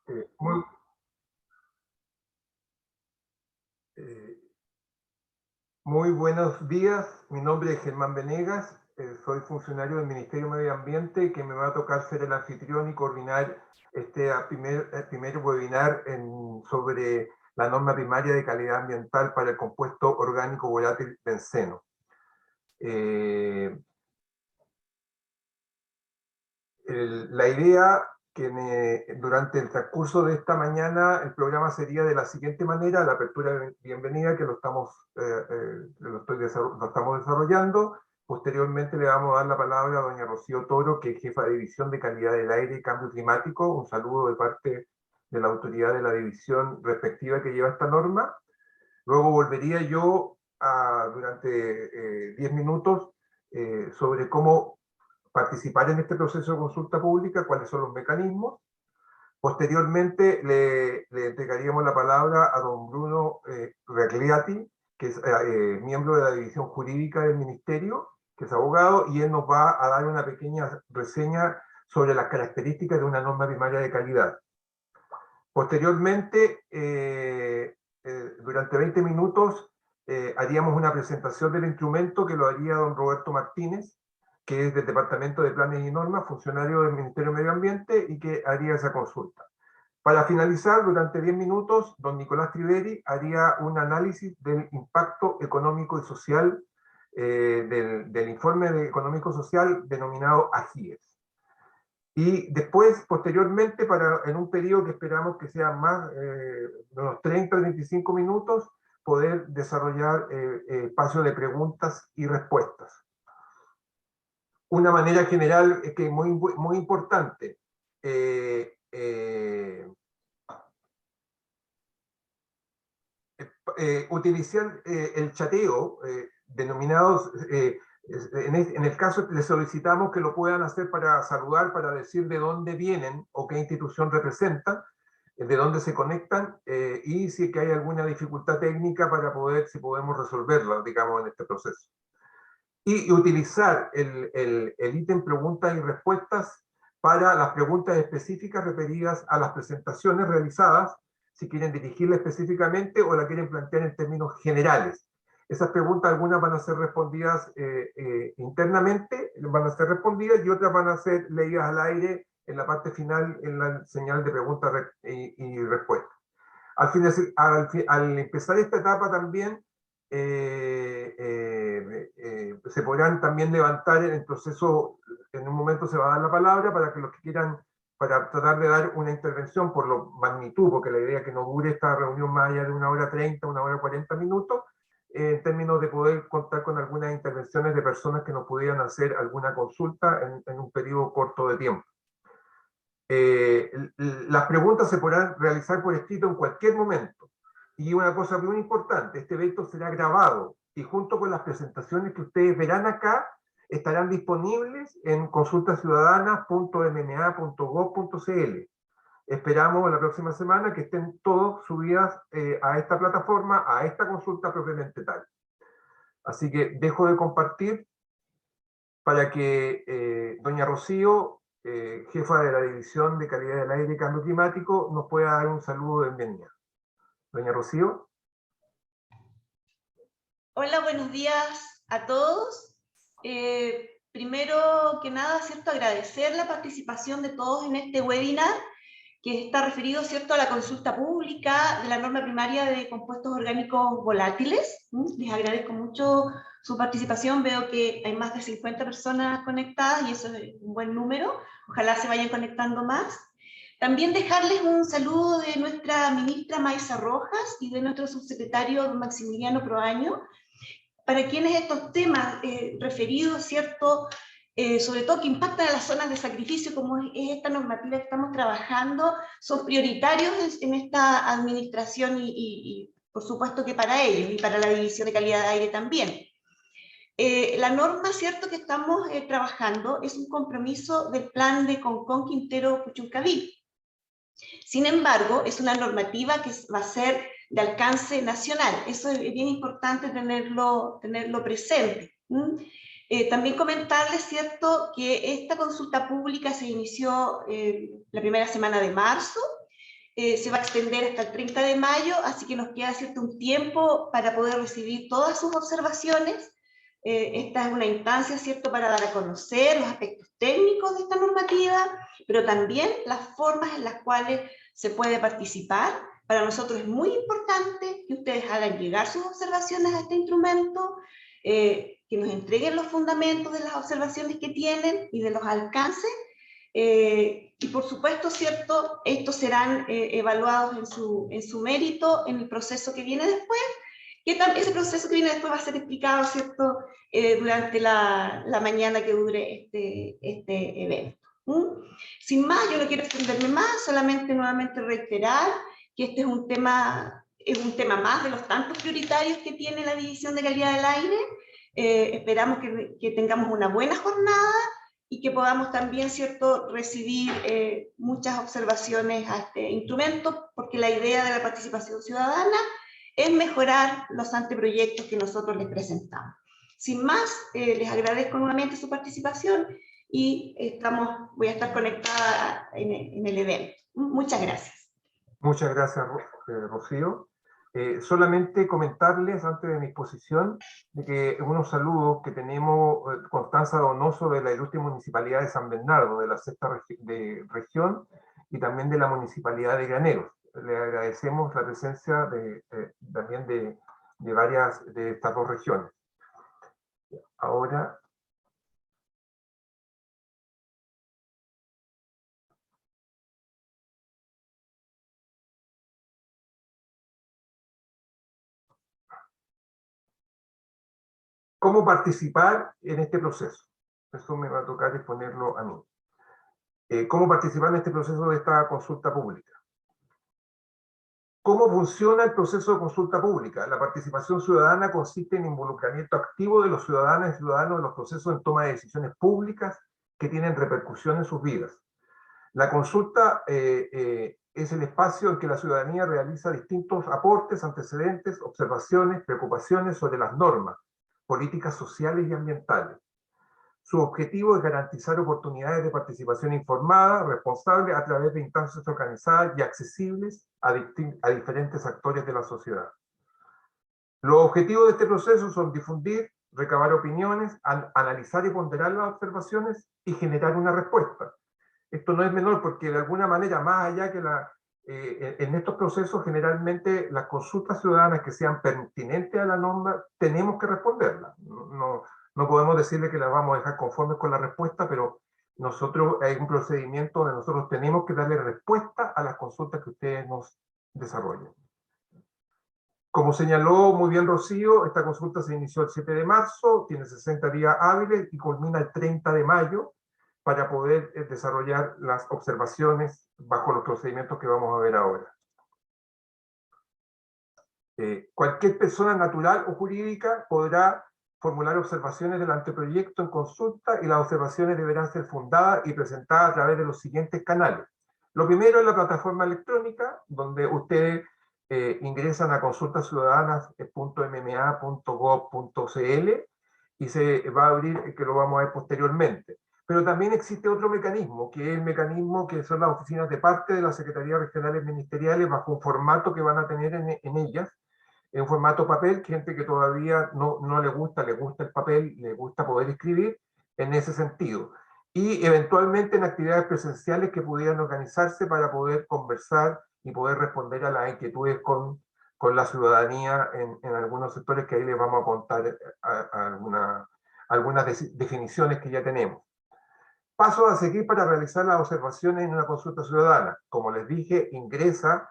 Eh, muy, eh, Muy buenos días, mi nombre es Germán Venegas, soy funcionario del Ministerio de Medio Ambiente, que me va a tocar ser el anfitrión y coordinar este primer webinar sobre la norma primaria de calidad ambiental para el compuesto orgánico volátil benceno. La idea que durante el transcurso de esta mañana el programa sería de la siguiente manera: la apertura de bienvenida, que lo estamos desarrollando. Posteriormente le vamos a dar la palabra a doña Rocío Toro, que es jefa de división de calidad del aire y cambio climático. Un saludo de parte de la autoridad de la división respectiva que lleva esta norma. Luego volvería yo durante 10 minutos sobre cómo participar en este proceso de consulta pública, cuáles son los mecanismos. Posteriormente le entregaríamos la palabra a don Bruno Regliati, que es miembro de la división jurídica del Ministerio, que es abogado, y él nos va a dar una pequeña reseña sobre las características de una norma primaria de calidad. Posteriormente, durante 20 minutos, haríamos una presentación del instrumento que lo haría don Roberto Martínez, que es del Departamento de Planes y Normas, funcionario del Ministerio de Medio Ambiente, y que haría esa consulta. Para finalizar, durante 10 minutos, don Nicolás Triveri haría un análisis del impacto económico y social del informe económico-social denominado AGIES. Y después, posteriormente, en un periodo que esperamos que sea más de unos 30 o 25 minutos, poder desarrollar espacio de preguntas y respuestas. Una manera general que es muy importante. Utilizar el chateo, denominados, en el caso le solicitamos que lo puedan hacer para saludar, para decir de dónde vienen o qué institución representan, de dónde se conectan, y si que hay alguna dificultad técnica para poder, si podemos resolverla, digamos, en este proceso. Y utilizar el ítem preguntas y respuestas para las preguntas específicas referidas a las presentaciones realizadas, si quieren dirigirla específicamente o la quieren plantear en términos generales. Esas preguntas, algunas van a ser respondidas internamente, van a ser respondidas, y otras van a ser leídas al aire en la parte final, en la señal de preguntas y respuestas. Al empezar esta etapa también, se podrán también levantar en el proceso. En un momento se va a dar la palabra para que los que quieran, para tratar de dar una intervención por la magnitud, porque la idea es que no dure esta reunión más allá de 1 hora 30, 1 hora 40 minutos, en términos de poder contar con algunas intervenciones de personas que nos pudieran hacer alguna consulta en un periodo corto de tiempo. Las preguntas se podrán realizar por escrito en cualquier momento. Y una cosa muy importante: este evento será grabado, y junto con las presentaciones que ustedes verán acá, estarán disponibles en consultasiudadanas.mma.gov.cl. Esperamos la próxima semana que estén todos subidas a esta plataforma, a esta consulta propiamente tal. Así que dejo de compartir para que doña Rocío, jefa de la División de Calidad del Aire y Cambio Climático, nos pueda dar un saludo de bienvenida. Doña Rocío. Hola, buenos días a todos. Primero que nada, ¿cierto?, agradecer la participación de todos en este webinar, que está referido, ¿cierto?, a la consulta pública de la norma primaria de compuestos orgánicos volátiles. Les agradezco mucho su participación. Veo que hay más de 50 personas conectadas y eso es un buen número. Ojalá se vayan conectando más. También dejarles un saludo de nuestra ministra Maisa Rojas y de nuestro subsecretario Maximiliano Proaño, para quienes estos temas referidos, ¿cierto?, sobre todo que impactan a las zonas de sacrificio, como es esta normativa que estamos trabajando, son prioritarios en esta administración y por supuesto que para ellos y para la División de Calidad de Aire también. La norma, ¿cierto?, que estamos trabajando es un compromiso del plan de Concón Quintero Puchuncaví. Sin embargo, es una normativa que va a ser de alcance nacional. Eso es bien importante tenerlo presente. También comentarles, ¿cierto?, que esta consulta pública se inició la primera semana de marzo. se va a extender hasta el 30 de mayo, así que nos queda cierto un tiempo para poder recibir todas sus observaciones. Esta es una instancia, ¿cierto?, para dar a conocer los aspectos técnicos de esta normativa, pero también las formas en las cuales se puede participar. Para nosotros es muy importante que ustedes hagan llegar sus observaciones a este instrumento, que nos entreguen los fundamentos de las observaciones que tienen y de los alcances, y por supuesto, ¿cierto?, estos serán evaluados en su mérito en el proceso que viene después, que ese proceso que viene después va a ser explicado, ¿cierto?, durante la mañana que dure este evento. Sin más, yo no quiero extenderme más, solamente nuevamente reiterar que este es un tema más de los tantos prioritarios que tiene la División de Calidad del Aire. Esperamos que tengamos una buena jornada y que podamos también, ¿cierto?, recibir muchas observaciones a este instrumento, porque la idea de la participación ciudadana es mejorar los anteproyectos que nosotros les presentamos. Sin más, les agradezco nuevamente su participación y voy a estar conectada en el evento. Muchas gracias. Muchas gracias, Rocío. Solamente comentarles antes de mi exposición de que unos saludos que tenemos Constanza Donoso de la ilustre Municipalidad de San Bernardo, de la sexta región, y también de la Municipalidad de Graneros. Le agradecemos la presencia también de varias de estas dos regiones. Ahora... ¿Cómo participar en este proceso? Eso me va a tocar exponerlo a mí. ¿Cómo participar en este proceso de esta consulta pública? ¿Cómo funciona el proceso de consulta pública? La participación ciudadana consiste en involucramiento activo de los ciudadanas y ciudadanos en los procesos de toma de decisiones públicas que tienen repercusión en sus vidas. La consulta es el espacio en que la ciudadanía realiza distintos aportes, antecedentes, observaciones, preocupaciones sobre las normas, políticas sociales y ambientales. Su objetivo es garantizar oportunidades de participación informada, responsable, a través de instancias organizadas y accesibles a diferentes actores de la sociedad. Los objetivos de este proceso son difundir, recabar opiniones, analizar y ponderar las observaciones y generar una respuesta. Esto no es menor porque de alguna manera, más allá que en estos procesos, generalmente las consultas ciudadanas que sean pertinentes a la norma, tenemos que responderlas. No podemos decirle que las vamos a dejar conformes con la respuesta, pero nosotros hay un procedimiento donde nosotros tenemos que darle respuesta a las consultas que ustedes nos desarrollen. Como señaló muy bien Rocío, esta consulta se inició el 7 de marzo, tiene 60 días hábiles y culmina el 30 de mayo para poder desarrollar las observaciones bajo los procedimientos que vamos a ver ahora. Cualquier persona natural o jurídica podrá formular observaciones del anteproyecto en consulta y las observaciones deberán ser fundadas y presentadas a través de los siguientes canales. Lo primero es la plataforma electrónica, donde ustedes ingresan a consultasciudadanas.mma.gov.cl y se va a abrir, que lo vamos a ver posteriormente. Pero también existe otro mecanismo, que es el mecanismo que son las oficinas de parte de las secretarías regionales ministeriales bajo un formato que van a tener en ellas, en formato papel, gente que todavía no le gusta el papel, le gusta poder escribir en ese sentido. Y eventualmente en actividades presenciales que pudieran organizarse para poder conversar y poder responder a las inquietudes con la ciudadanía en algunos sectores que ahí les vamos a contar algunas definiciones que ya tenemos. Pasos a seguir para realizar las observaciones en una consulta ciudadana. Como les dije, ingresa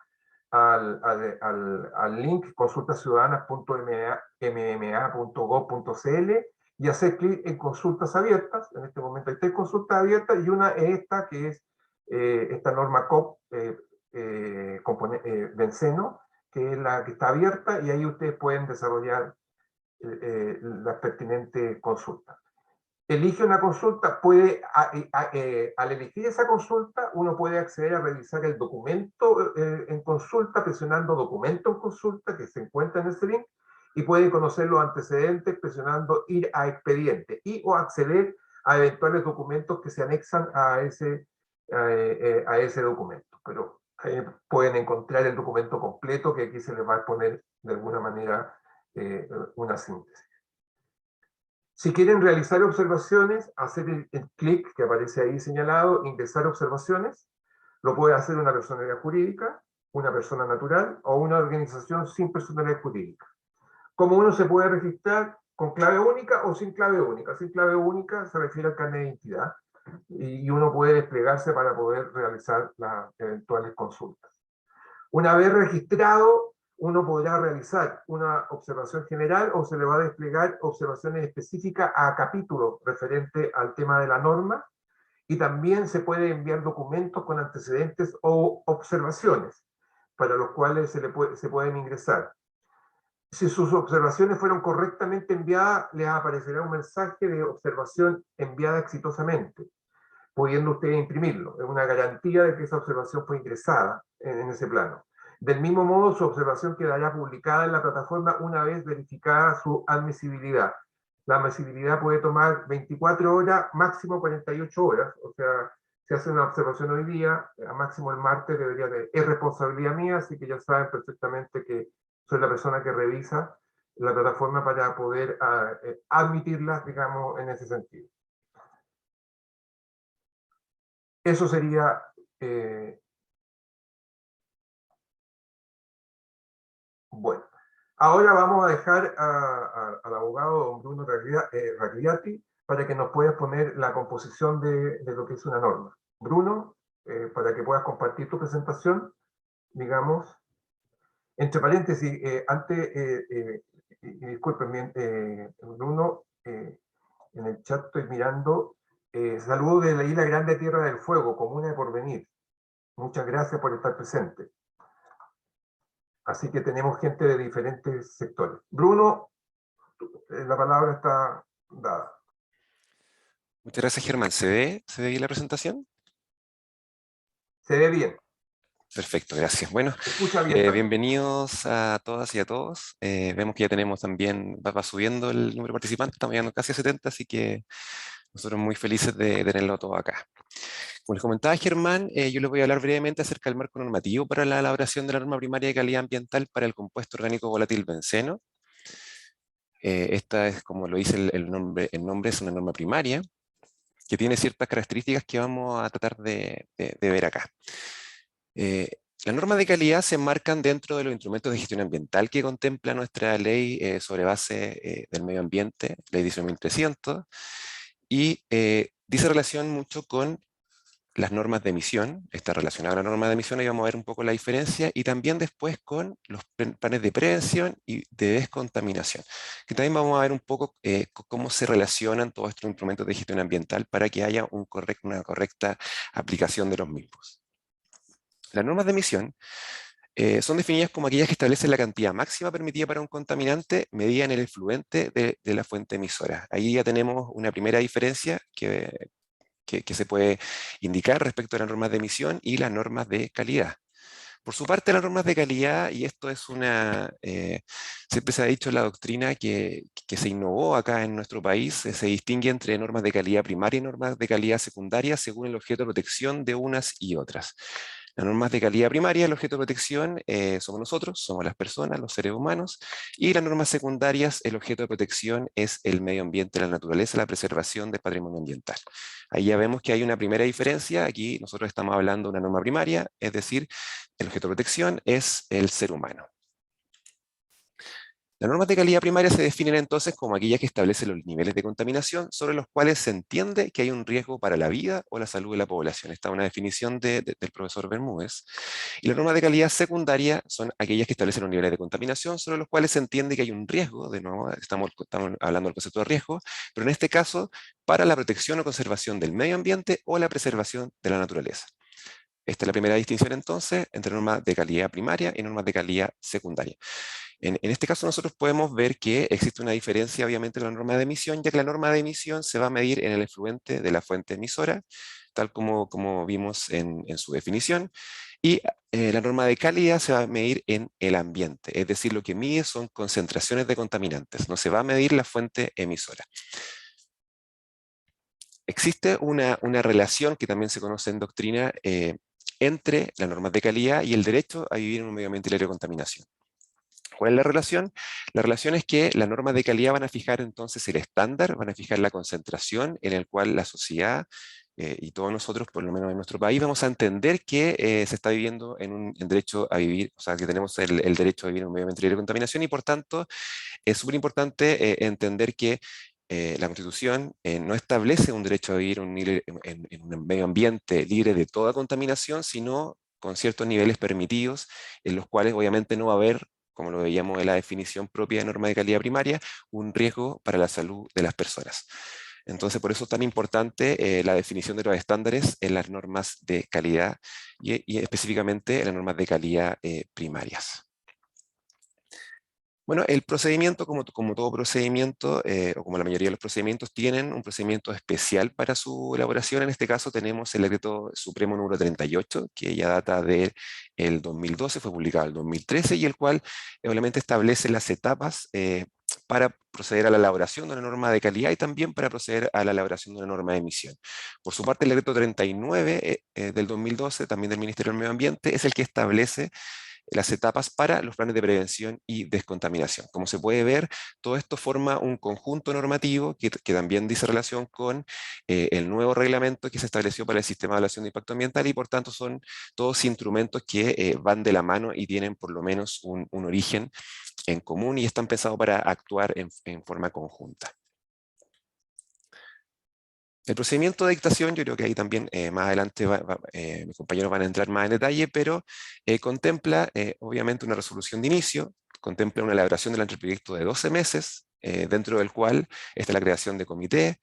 al link consultasciudadanas.mma.gov.cl y hacer clic en consultas abiertas. En este momento hay 3 consultas abiertas y una es esta, que es esta norma COP benceno, que es la que está abierta, y ahí ustedes pueden desarrollar las pertinentes consultas. Elige una consulta, al elegir esa consulta, uno puede acceder a revisar el documento en consulta, presionando documento en consulta, que se encuentra en ese link, y puede conocer los antecedentes presionando ir a expediente, o acceder a eventuales documentos que se anexan a ese documento. Pero pueden encontrar el documento completo, que aquí se les va a exponer de alguna manera una síntesis. Si quieren realizar observaciones, hacer el clic que aparece ahí señalado, ingresar observaciones, lo puede hacer una personalidad jurídica, una persona natural o una organización sin personalidad jurídica. Como uno se puede registrar con clave única o sin clave única. Sin clave única se refiere al carnet de identidad y uno puede desplegarse para poder realizar las eventuales consultas. Una vez registrado, uno podrá realizar una observación general o se le va a desplegar observaciones específicas a capítulos referente al tema de la norma, y también se puede enviar documentos con antecedentes o observaciones para los cuales se pueden ingresar. Si sus observaciones fueron correctamente enviadas, les aparecerá un mensaje de observación enviada exitosamente, pudiendo usted imprimirlo. Es una garantía de que esa observación fue ingresada en ese plano. Del mismo modo, su observación quedará publicada en la plataforma una vez verificada su admisibilidad. La admisibilidad puede tomar 24 horas, máximo 48 horas. O sea, si hace una observación hoy día, a máximo el martes debería de... Es responsabilidad mía, así que ya saben perfectamente que soy la persona que revisa la plataforma para poder admitirlas, digamos, en ese sentido. Eso sería bueno. Ahora vamos a dejar al abogado don Bruno Ragliati para que nos pueda poner la composición de lo que es una norma. Bruno, para que puedas compartir tu presentación, digamos. Entre paréntesis, disculpen bien, Bruno, en el chat estoy mirando, saludo de la Isla Grande Tierra del Fuego, comuna de Porvenir. Muchas gracias por estar presente. Así que tenemos gente de diferentes sectores. Bruno, la palabra está dada. Muchas gracias, Germán. ¿Se ve bien la presentación? Se ve bien. Perfecto, gracias. Bueno, Se escucha bien también. bienvenidos a todas y a todos. Vemos que ya tenemos también, va subiendo el número de participantes, estamos llegando casi a 70, así que nosotros muy felices de tenerlo todo acá. Como les comentaba Germán, yo les voy a hablar brevemente acerca del marco normativo para la elaboración de la norma primaria de calidad ambiental para el compuesto orgánico volátil benceno. Esta es, como lo dice el nombre es una norma primaria que tiene ciertas características que vamos a tratar de ver acá. Las normas de calidad se enmarcan dentro de los instrumentos de gestión ambiental que contempla nuestra ley sobre base del medio ambiente, ley 19.300, y dice relación mucho con las normas de emisión. Está relacionada a la norma de emisión, y vamos a ver un poco la diferencia, y también después con los planes de prevención y de descontaminación, que también vamos a ver un poco cómo se relacionan todos estos instrumentos de gestión ambiental para que haya una correcta aplicación de los mismos. Las normas de emisión son definidas como aquellas que establecen la cantidad máxima permitida para un contaminante medida en el efluente de la fuente emisora. Ahí ya tenemos una primera diferencia que se puede indicar respecto a las normas de emisión y las normas de calidad. Por su parte, las normas de calidad, y esto es siempre se ha dicho en la doctrina que se innovó acá en nuestro país, se distingue entre normas de calidad primaria y normas de calidad secundaria según el objeto de protección de unas y otras. Las normas de calidad primaria, el objeto de protección somos nosotros, somos las personas, los seres humanos, y las normas secundarias, el objeto de protección es el medio ambiente, la naturaleza, la preservación del patrimonio ambiental. Ahí ya vemos que hay una primera diferencia. Aquí nosotros estamos hablando de una norma primaria, es decir, el objeto de protección es el ser humano. Las normas de calidad primaria se definen entonces como aquellas que establecen los niveles de contaminación sobre los cuales se entiende que hay un riesgo para la vida o la salud de la población. Esta es una definición del profesor Bermúdez. Y las normas de calidad secundaria son aquellas que establecen los niveles de contaminación sobre los cuales se entiende que hay un riesgo, de nuevo estamos hablando del concepto de riesgo, pero en este caso para la protección o conservación del medio ambiente o la preservación de la naturaleza. Esta es la primera distinción entonces entre normas de calidad primaria y normas de calidad secundaria. En este caso nosotros podemos ver que existe una diferencia obviamente en la norma de emisión, ya que la norma de emisión se va a medir en el efluente de la fuente emisora, tal como vimos en su definición, y la norma de calidad se va a medir en el ambiente, es decir, lo que mide son concentraciones de contaminantes, no se va a medir la fuente emisora. Existe una relación que también se conoce en doctrina entre las normas de calidad y el derecho a vivir en un medio ambiente libre de contaminación. ¿Cuál es la relación? La relación es que las normas de calidad van a fijar entonces el estándar, van a fijar la concentración en el cual la sociedad y todos nosotros, por lo menos en nuestro país, vamos a entender que se está viviendo en un derecho a vivir, o sea, que tenemos el derecho a vivir en un medio ambiente libre de contaminación, y por tanto es súper importante entender que la Constitución no establece un derecho a vivir en un medio ambiente libre de toda contaminación, sino con ciertos niveles permitidos, en los cuales obviamente no va a haber, como lo veíamos en la definición propia de norma de calidad primaria, un riesgo para la salud de las personas. Entonces, por eso es tan importante la definición de los estándares en las normas de calidad y específicamente en las normas de calidad primarias. Bueno, el procedimiento, como todo procedimiento, o como la mayoría de los procedimientos, tienen un procedimiento especial para su elaboración. En este caso tenemos el Decreto Supremo número 38, que ya data del 2012, fue publicado en el 2013, y el cual obviamente establece las etapas para proceder a la elaboración de una norma de calidad y también para proceder a la elaboración de una norma de emisión. Por su parte, el Decreto 39 del 2012, también del Ministerio del Medio Ambiente, es el que establece las etapas para los planes de prevención y descontaminación. Como se puede ver, todo esto forma un conjunto normativo que también dice relación con el nuevo reglamento que se estableció para el sistema de evaluación de impacto ambiental, y por tanto son todos instrumentos que van de la mano y tienen por lo menos un origen en común y están pensados para actuar en forma conjunta. El procedimiento de dictación, yo creo que ahí también más adelante mis compañeros van a entrar más en detalle, pero contempla obviamente una resolución de inicio, contempla una elaboración del anteproyecto de 12 meses, dentro del cual está la creación de comité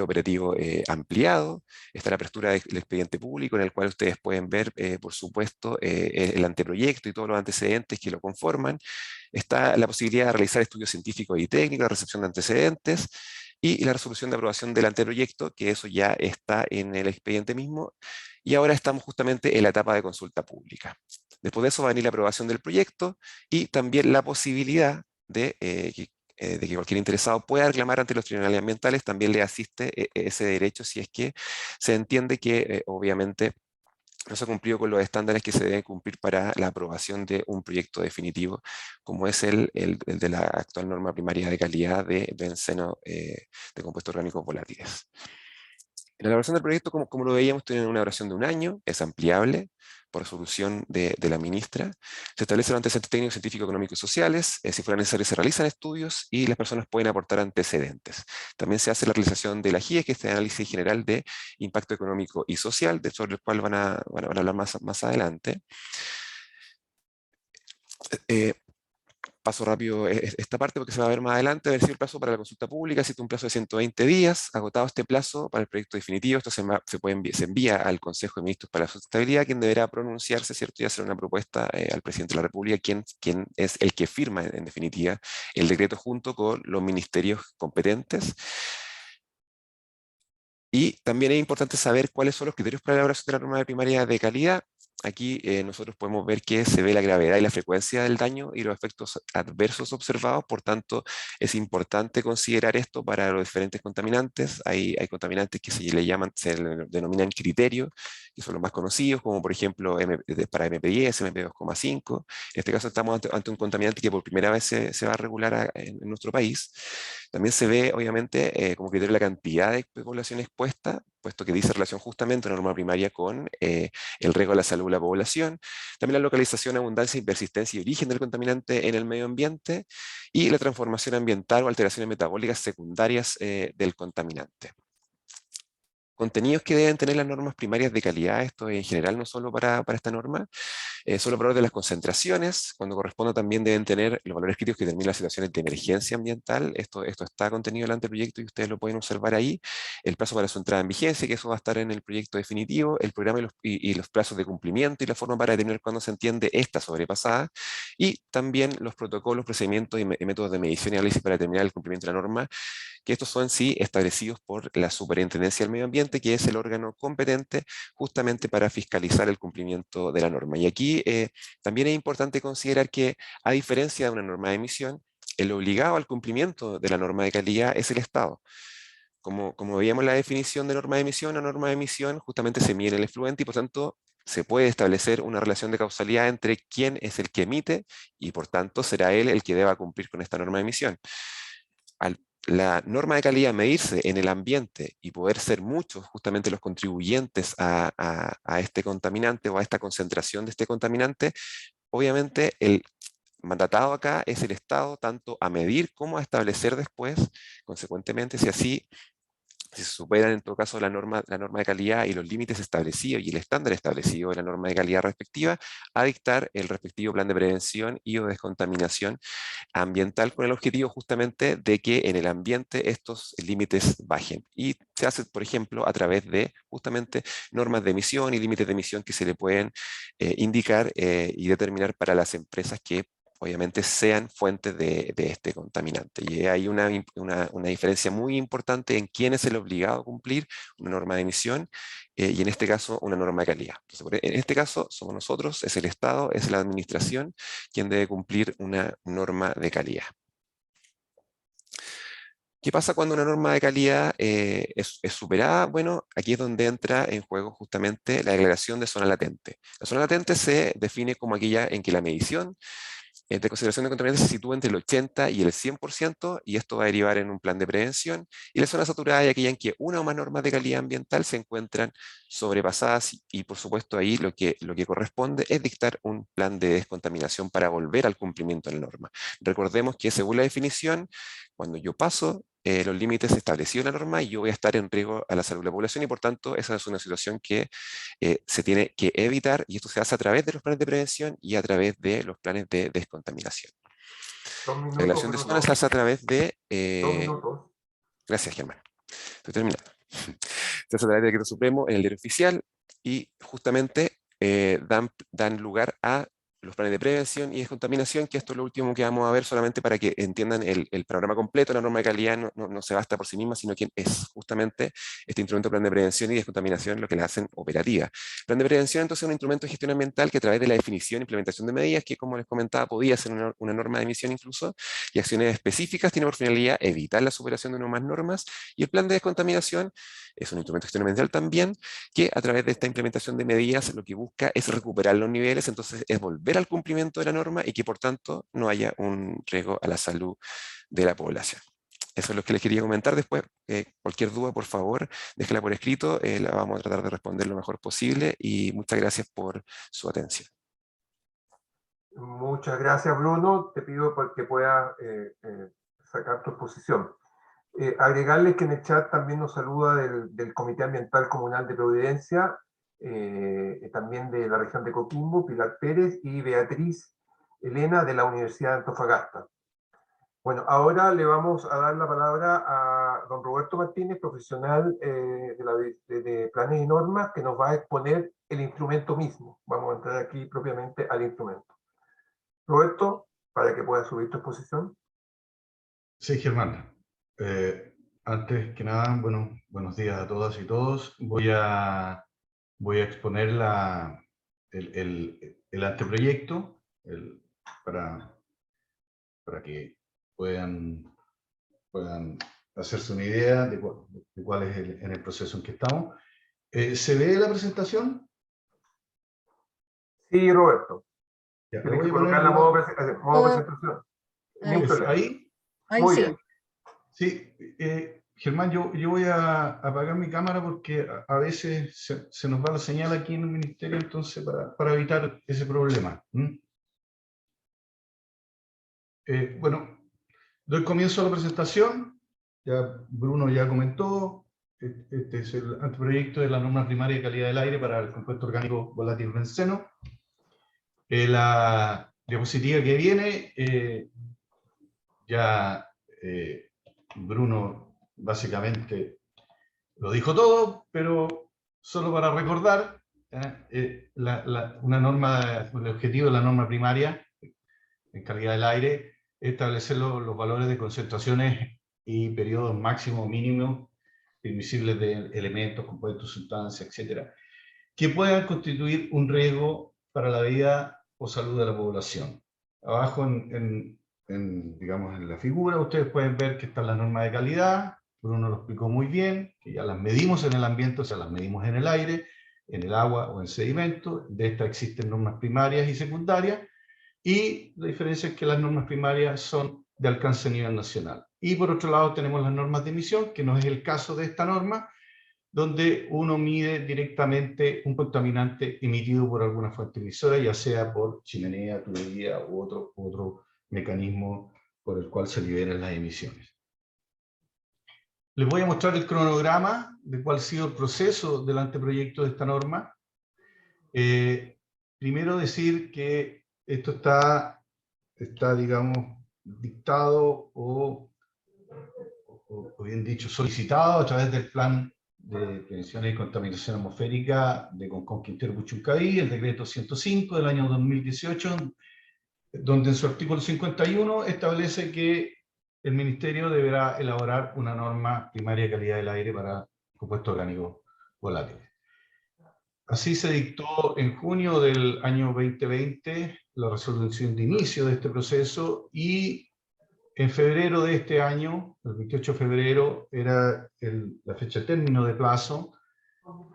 operativo ampliado, está la apertura del expediente público en el cual ustedes pueden ver, por supuesto, el anteproyecto y todos los antecedentes que lo conforman, está la posibilidad de realizar estudios científicos y técnicos, la recepción de antecedentes, y la resolución de aprobación del anteproyecto, que eso ya está en el expediente mismo, y ahora estamos justamente en la etapa de consulta pública. Después de eso va a venir la aprobación del proyecto y también la posibilidad de que cualquier interesado pueda reclamar ante los tribunales ambientales, también le asiste ese derecho si es que se entiende que obviamente no se ha cumplido con los estándares que se deben cumplir para la aprobación de un proyecto definitivo, como es el de la actual norma primaria de calidad de benceno de compuestos orgánicos volátiles. La elaboración del proyecto, como lo veíamos, tiene una duración de 1 año, es ampliable por resolución de la ministra. Se establecen los antecedentes técnicos, científicos, económicos y sociales. Si fuera necesario, se realizan estudios y las personas pueden aportar antecedentes. También se hace la realización de la GIE, que es el análisis general de impacto económico y social, sobre el cual van a hablar más adelante. Paso rápido esta parte porque se va a ver más adelante. A ver si el plazo para la consulta pública existe un plazo de 120 días. Agotado este plazo para el proyecto definitivo, esto se envía al Consejo de Ministros para la Sustentabilidad, quien deberá pronunciarse, ¿cierto?, y hacer una propuesta al presidente de la República, quien es el que firma en definitiva el decreto junto con los ministerios competentes. Y también es importante saber cuáles son los criterios para la elaboración de la norma primaria de calidad. Aquí nosotros podemos ver que se ve la gravedad y la frecuencia del daño y los efectos adversos observados, por tanto es importante considerar esto para los diferentes contaminantes. Hay contaminantes que se le denominan criterios, que son los más conocidos, como por ejemplo para MP10, MP2,5. En este caso estamos ante un contaminante que por primera vez se va a regular en nuestro país. También se ve, obviamente, como criterio la cantidad de población expuesta, puesto que dice relación justamente una norma primaria con el riesgo de la salud de la población. También la localización, abundancia, persistencia y origen del contaminante en el medio ambiente y la transformación ambiental o alteraciones metabólicas secundarias del contaminante. Contenidos que deben tener las normas primarias de calidad, esto en general, no solo para esta norma, son los valores de las concentraciones, cuando corresponda también deben tener los valores críticos que determinan las situaciones de emergencia ambiental. Esto está contenido en el anteproyecto y ustedes lo pueden observar ahí. El plazo para su entrada en vigencia, que eso va a estar en el proyecto definitivo, el programa y los plazos de cumplimiento y la forma para determinar cuándo se entiende esta sobrepasada, y también los protocolos, procedimientos y métodos de medición y análisis para determinar el cumplimiento de la norma, que estos son sí establecidos por la Superintendencia del Medio Ambiente, que es el órgano competente justamente para fiscalizar el cumplimiento de la norma. Y aquí también es importante considerar que, a diferencia de una norma de emisión, el obligado al cumplimiento de la norma de calidad es el Estado. Como veíamos la definición de norma de emisión, la norma de emisión justamente se mide en el efluente y por tanto se puede establecer una relación de causalidad entre quién es el que emite y por tanto será él el que deba cumplir con esta norma de emisión. La norma de calidad medirse en el ambiente y poder ser muchos justamente los contribuyentes a este contaminante o a esta concentración de este contaminante, obviamente el mandatado acá es el Estado tanto a medir como a establecer después, consecuentemente, si se superan en todo caso la norma de calidad y los límites establecidos y el estándar establecido de la norma de calidad respectiva, a dictar el respectivo plan de prevención y o descontaminación ambiental con el objetivo justamente de que en el ambiente estos límites bajen. Y se hace, por ejemplo, a través de justamente normas de emisión y límites de emisión que se le pueden indicar y determinar para las empresas que obviamente sean fuentes de este contaminante. Y hay una diferencia muy importante en quién es el obligado a cumplir una norma de emisión y en este caso una norma de calidad. Entonces, en este caso somos nosotros, es el Estado, es la administración quien debe cumplir una norma de calidad. ¿Qué pasa cuando una norma de calidad es superada? Bueno, aquí es donde entra en juego justamente la declaración de zona latente. La zona latente se define como aquella en que la medición de consideración de contaminantes se sitúa entre el 80 y el 100%, y esto va a derivar en un plan de prevención, y la zona saturada es aquella en que una o más normas de calidad ambiental se encuentran sobrepasadas, y por supuesto ahí lo que corresponde es dictar un plan de descontaminación para volver al cumplimiento de la norma. Recordemos que según la definición, cuando yo paso los límites establecidos en la norma, yo voy a estar en riesgo a la salud de la población y por tanto esa es una situación que se tiene que evitar, y esto se hace a través de los planes de prevención y a través de los planes de descontaminación. 2 La minutos, declaración de Bruno. zonas se hace a través de... 2 minutos. gracias, Germán. Estoy terminando. Se hace a través del decreto supremo en el diario oficial y justamente dan lugar a los planes de prevención y descontaminación, que esto es lo último que vamos a ver solamente para que entiendan el panorama completo. La norma de calidad no se basta por sí misma, sino que es justamente este instrumento de plan de prevención y descontaminación lo que la hacen operativa. El plan de prevención entonces es un instrumento de gestión ambiental que a través de la definición e implementación de medidas, que como les comentaba podía ser una norma de emisión incluso, y acciones específicas, tiene por finalidad evitar la superación de una o más normas, y el plan de descontaminación es un instrumento de gestión ambiental también, que a través de esta implementación de medidas lo que busca es recuperar los niveles, entonces es volver al cumplimiento de la norma y que por tanto no haya un riesgo a la salud de la población. Eso es lo que les quería comentar. Después, cualquier duda, por favor, déjela por escrito, la vamos a tratar de responder lo mejor posible y muchas gracias por su atención. Muchas gracias, Bruno. Te pido que puedas sacar tu exposición. Agregarles que en el chat también nos saluda del Comité Ambiental Comunal de Providencia, también de la región de Coquimbo, Pilar Pérez y Beatriz Elena de la Universidad de Antofagasta. Bueno, ahora le vamos a dar la palabra a don Roberto Martínez, profesional de planes y normas, que nos va a exponer el instrumento mismo. Vamos a entrar aquí propiamente al instrumento. Roberto, para que pueda subir tu exposición. Sí, Germán. Antes que nada, buenos días a todas y todos. Voy a exponer el anteproyecto para que puedan hacerse una idea de cuál es en el proceso en que estamos. ¿Se ve la presentación? Sí, Roberto. Ya, Tienes que colocarla modo presentación. ¿Ahí? Muy bien. Sí, Germán, yo voy a apagar mi cámara porque a veces se nos va la señal aquí en el ministerio, entonces para evitar ese problema. Bueno, doy comienzo a la presentación. Ya Bruno ya comentó, este es el anteproyecto de la norma primaria de calidad del aire para el compuesto orgánico volátil benceno. La diapositiva que viene, Bruno básicamente lo dijo todo, pero solo para recordar, una norma, el objetivo de la norma primaria en calidad del aire es establecer los valores de concentraciones y periodos máximos o mínimos permisibles de elementos, compuestos, sustancias, etcétera, que puedan constituir un riesgo para la vida o salud de la población. Abajo digamos, en la figura, ustedes pueden ver que están las normas de calidad. Bruno lo explicó muy bien, que ya las medimos en el ambiente, o sea, las medimos en el aire. en el agua o en sedimento. De estas existen normas primarias y secundarias, y la diferencia es que las normas primarias son de alcance a nivel nacional. Y por otro lado tenemos las normas de emisión, que no es el caso de esta norma, donde uno mide directamente un contaminante emitido por alguna fuente emisora, ya sea por chimenea, tubería u otro mecanismo por el cual se liberan las emisiones. Les voy a mostrar el cronograma de cuál ha sido el proceso del anteproyecto de esta norma. Primero decir que esto está digamos, dictado o bien dicho, solicitado a través del Plan de Prevención y Contaminación Atmosférica de Concón, Quintero, Puchuncaví, el decreto 105 del año 2018, donde en su artículo 51 establece que el Ministerio deberá elaborar una norma primaria de calidad del aire para compuestos orgánicos volátiles. Así se dictó en junio del año 2020 la resolución de inicio de este proceso, y en febrero de este año, el 28 de febrero, era la fecha término de plazo,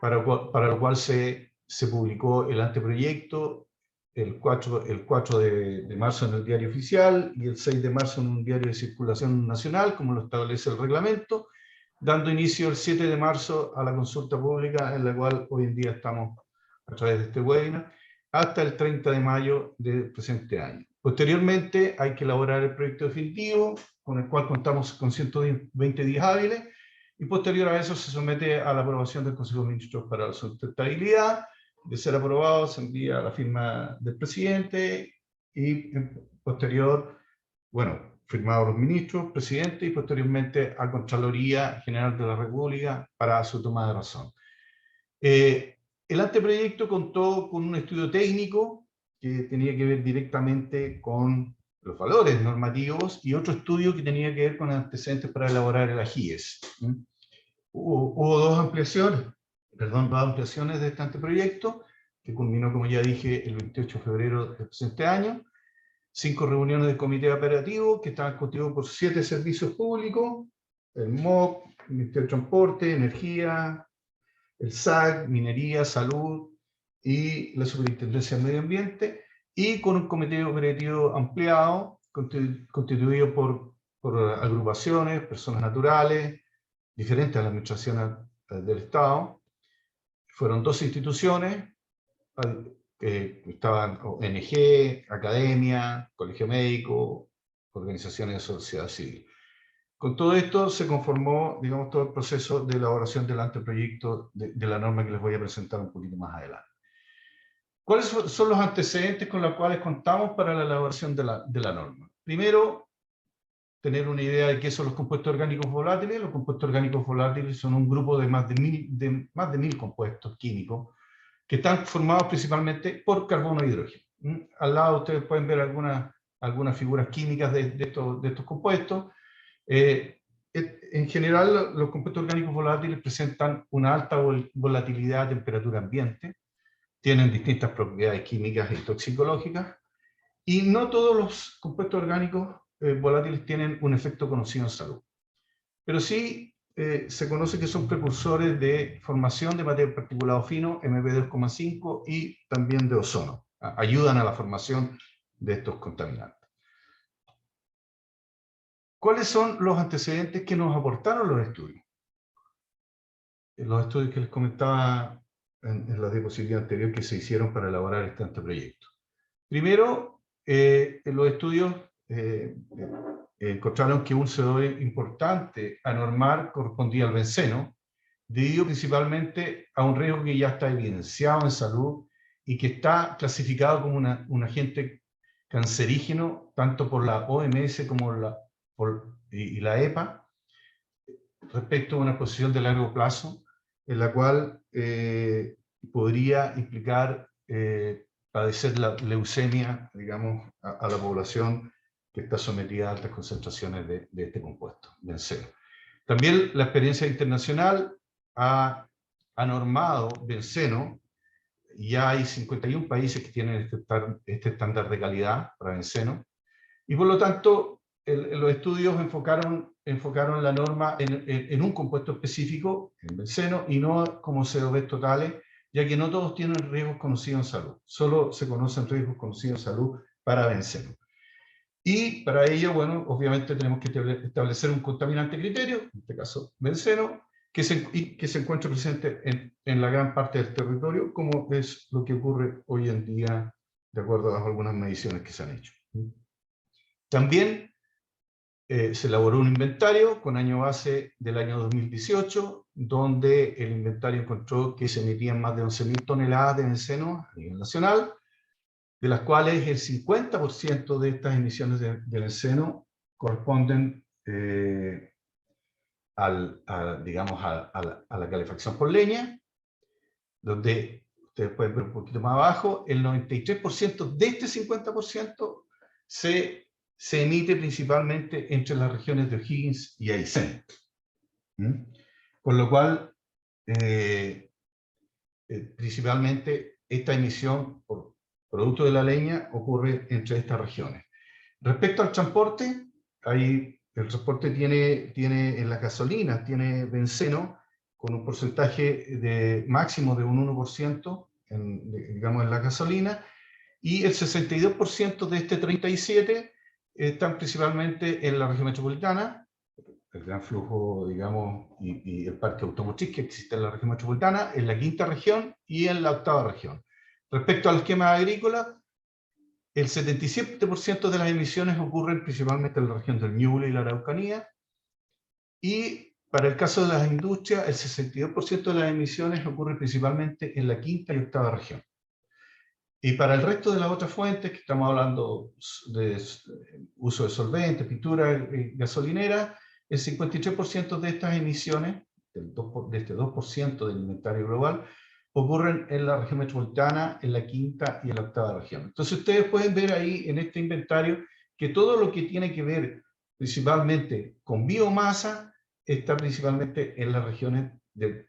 para lo cual se publicó el anteproyecto el 4 de marzo en el Diario Oficial y el 6 de marzo en un diario de circulación nacional, como lo establece el reglamento, dando inicio el 7 de marzo a la consulta pública, en la cual hoy en día estamos a través de este webinar, hasta el 30 de mayo del presente año. Posteriormente hay que elaborar el proyecto definitivo, con el cual contamos con 120 días hábiles, y posterior a eso se somete a la aprobación del Consejo de Ministros para la sustentabilidad. De ser aprobado se envía a la firma del presidente, y posterior, bueno, firmado los ministros, presidente, y posteriormente a Contraloría General de la República para su toma de razón. El anteproyecto contó con un estudio técnico que tenía que ver directamente con los valores normativos, y otro estudio que tenía que ver con antecedentes para elaborar el AGIES. Hubo dos ampliaciones de este anteproyecto, que culminó, como ya dije, el 28 de febrero del presente año. 5 reuniones del comité operativo, que estaban constituidos por 7 servicios públicos: el MOC, el Ministerio de Transporte, Energía, el SAC, Minería, Salud y la Superintendencia del Medio Ambiente, y con un comité operativo ampliado, constituido por agrupaciones, personas naturales, diferentes a la administración del Estado. Fueron 2 instituciones, que estaban ONG, academia, colegio médico, organizaciones de sociedad civil. Con todo esto se conformó, digamos, todo el proceso de elaboración del anteproyecto de la norma que les voy a presentar un poquito más adelante. ¿Cuáles son los antecedentes con los cuales contamos para la elaboración de la norma? Primero, tener una idea de qué son los compuestos orgánicos volátiles. Los compuestos orgánicos volátiles son un grupo de más de 1000 compuestos químicos, que están formados principalmente por carbono e hidrógeno. Al lado ustedes pueden ver algunas figuras químicas de estos compuestos. En general, los compuestos orgánicos volátiles presentan una alta volatilidad a temperatura ambiente, tienen distintas propiedades químicas y toxicológicas, y no todos los compuestos orgánicos volátiles tienen un efecto conocido en salud. Pero sí se conoce que son precursores de formación de materia de particulado fino, MP2,5, y también de ozono. Ayudan a la formación de estos contaminantes. ¿Cuáles son los antecedentes que nos aportaron los estudios? Los estudios que les comentaba en la diapositiva anterior que se hicieron para elaborar este anteproyecto. Primero, los estudios encontraron que un CO2 importante a normar correspondía al benceno, debido principalmente a un riesgo que ya está evidenciado en salud y que está clasificado como un agente cancerígeno tanto por la OMS como y la EPA, respecto a una exposición de largo plazo, en la cual podría implicar padecer la leucemia, digamos, a la población que está sometida a altas concentraciones de este compuesto, benceno. También la experiencia internacional ha normado benceno, y ya hay 51 países que tienen este estándar de calidad para benceno, y por lo tanto los estudios enfocaron la norma en un compuesto específico, el benceno, y no como CO2 totales, ya que no todos tienen riesgos conocidos en salud. Solo se conocen riesgos conocidos en salud para benceno. Y para ello, bueno, obviamente tenemos que establecer un contaminante criterio, en este caso benceno, que se encuentra presente en la gran parte del territorio, como es lo que ocurre hoy en día, de acuerdo a algunas mediciones que se han hecho. También se elaboró un inventario con año base del año 2018, donde el inventario encontró que se emitían más de 11.000 toneladas de benceno a nivel nacional, de las cuales el 50% de estas emisiones de benceno corresponden digamos, a la calefacción por leña, donde ustedes pueden ver un poquito más abajo, el 93% de este 50% se emite principalmente entre las regiones de O'Higgins y Aysén. Con lo cual, principalmente esta emisión por producto de la leña ocurre entre estas regiones. Respecto al transporte, el transporte tiene en las gasolinas, tiene benceno con un porcentaje máximo de un 1% digamos en la gasolina, y el 62% de este 37% están principalmente en la región metropolitana, el gran flujo, digamos, y el parque automotriz que existe en la región metropolitana, en la quinta región y en la octava región. Respecto al esquema agrícola, el 77% de las emisiones ocurren principalmente en la región del Ñuble y la Araucanía, y para el caso de las industrias, el 62% de las emisiones ocurren principalmente en la quinta y octava región. Y para el resto de las otras fuentes, que estamos hablando de uso de solventes, pintura, gasolinera, el 53% de estas emisiones, de este 2% del inventario global, ocurren en la región metropolitana, en la quinta y en la octava región. Entonces ustedes pueden ver ahí en este inventario que todo lo que tiene que ver principalmente con biomasa está principalmente en las regiones,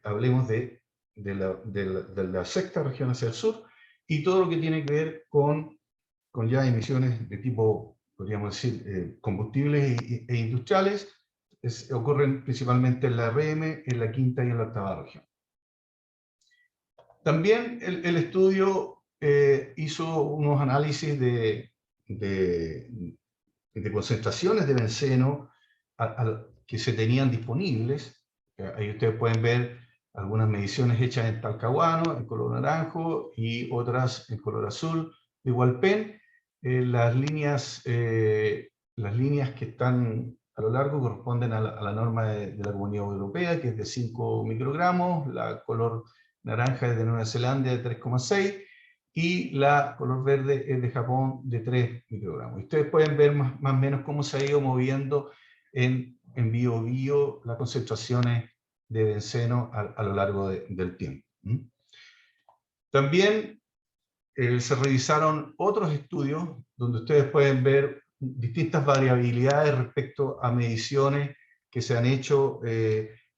hablemos de la sexta región hacia el sur, y todo lo que tiene que ver con ya emisiones de tipo, podríamos decir, combustibles e industriales, ocurren principalmente en la RM, en la quinta y en la octava región. También el estudio hizo unos análisis de concentraciones de benceno que se tenían disponibles. Ahí ustedes pueden ver algunas mediciones hechas en Talcahuano, en color naranjo, y otras en color azul, de Hualpén. Las líneas que están a lo largo corresponden a la norma de la Comunidad Europea, que es de 5 microgramos, la color naranja es de Nueva Zelanda de 3,6, y la color verde es de Japón de 3 microgramos. Ustedes pueden ver más o menos cómo se ha ido moviendo en bio las concentraciones de benceno a lo largo del tiempo. También se revisaron otros estudios donde ustedes pueden ver distintas variabilidades respecto a mediciones que se han hecho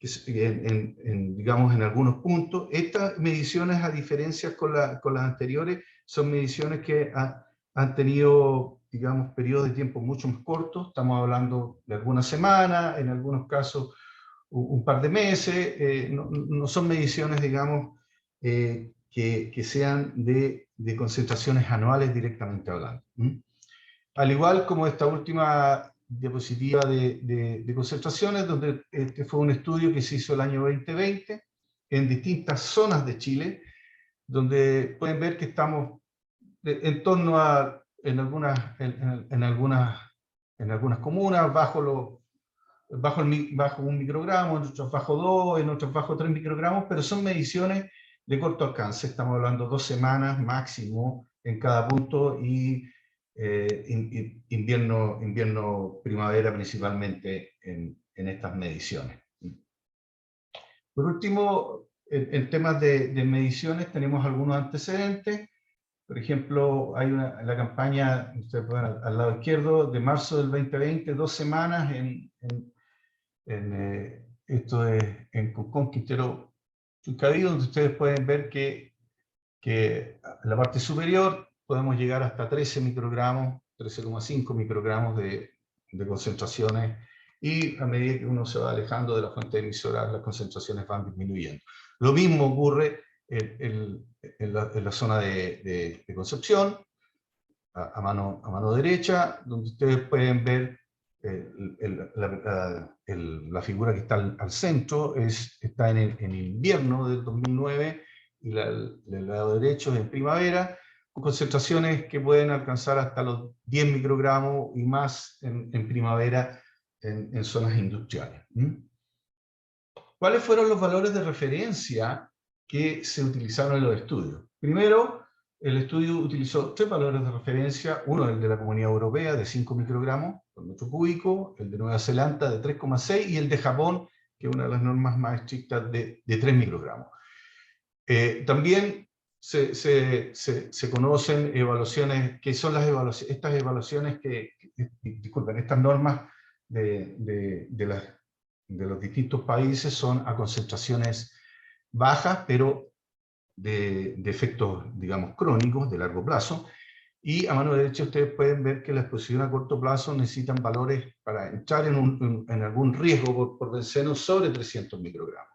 digamos, en algunos puntos. Estas mediciones, a diferencia con las anteriores, son mediciones que han tenido, digamos, periodos de tiempo mucho más cortos. Estamos hablando de algunas semanas, en algunos casos un par de meses. No son mediciones, digamos, que sean de concentraciones anuales directamente hablando. Al igual como esta última diapositiva de concentraciones, donde este fue un estudio que se hizo el año 2020 en distintas zonas de Chile, donde pueden ver que estamos en torno a, en algunas comunas, bajo 1 microgramo, en otras bajo 2, en otras bajo 3 microgramos, pero son mediciones de corto alcance. Estamos hablando 2 semanas máximo en cada punto, y invierno, primavera principalmente en estas mediciones. Por último, en temas de mediciones tenemos algunos antecedentes. Por ejemplo, hay la campaña, ustedes pueden al lado izquierdo, de marzo del 2020, 2 semanas esto es en Concón, Quintero, Chuncaví, donde ustedes pueden ver que en la parte superior podemos llegar hasta 13 microgramos, 13,5 microgramos de concentraciones, y a medida que uno se va alejando de la fuente emisora, las concentraciones van disminuyendo. Lo mismo ocurre en la zona de Concepción, a mano derecha, donde ustedes pueden ver la figura que está al centro, está en el invierno del 2009, y el lado derecho es en primavera, con concentraciones que pueden alcanzar hasta los 10 microgramos y más en primavera en zonas industriales. ¿Cuáles fueron los valores de referencia que se utilizaron en los estudios? Primero, el estudio utilizó 3 valores de referencia, uno el de la Comunidad Europea de 5 microgramos por metro cúbico, el de Nueva Zelanda de 3,6 y el de Japón, que es una de las normas más estrictas, de 3 microgramos. También se conocen evaluaciones, que son estas evaluaciones disculpen, estas normas de los distintos países son a concentraciones bajas, pero de efectos, digamos, crónicos, de largo plazo. Y a mano derecha ustedes pueden ver que la exposición a corto plazo necesitan valores para entrar en algún riesgo por benceno sobre 300 microgramos.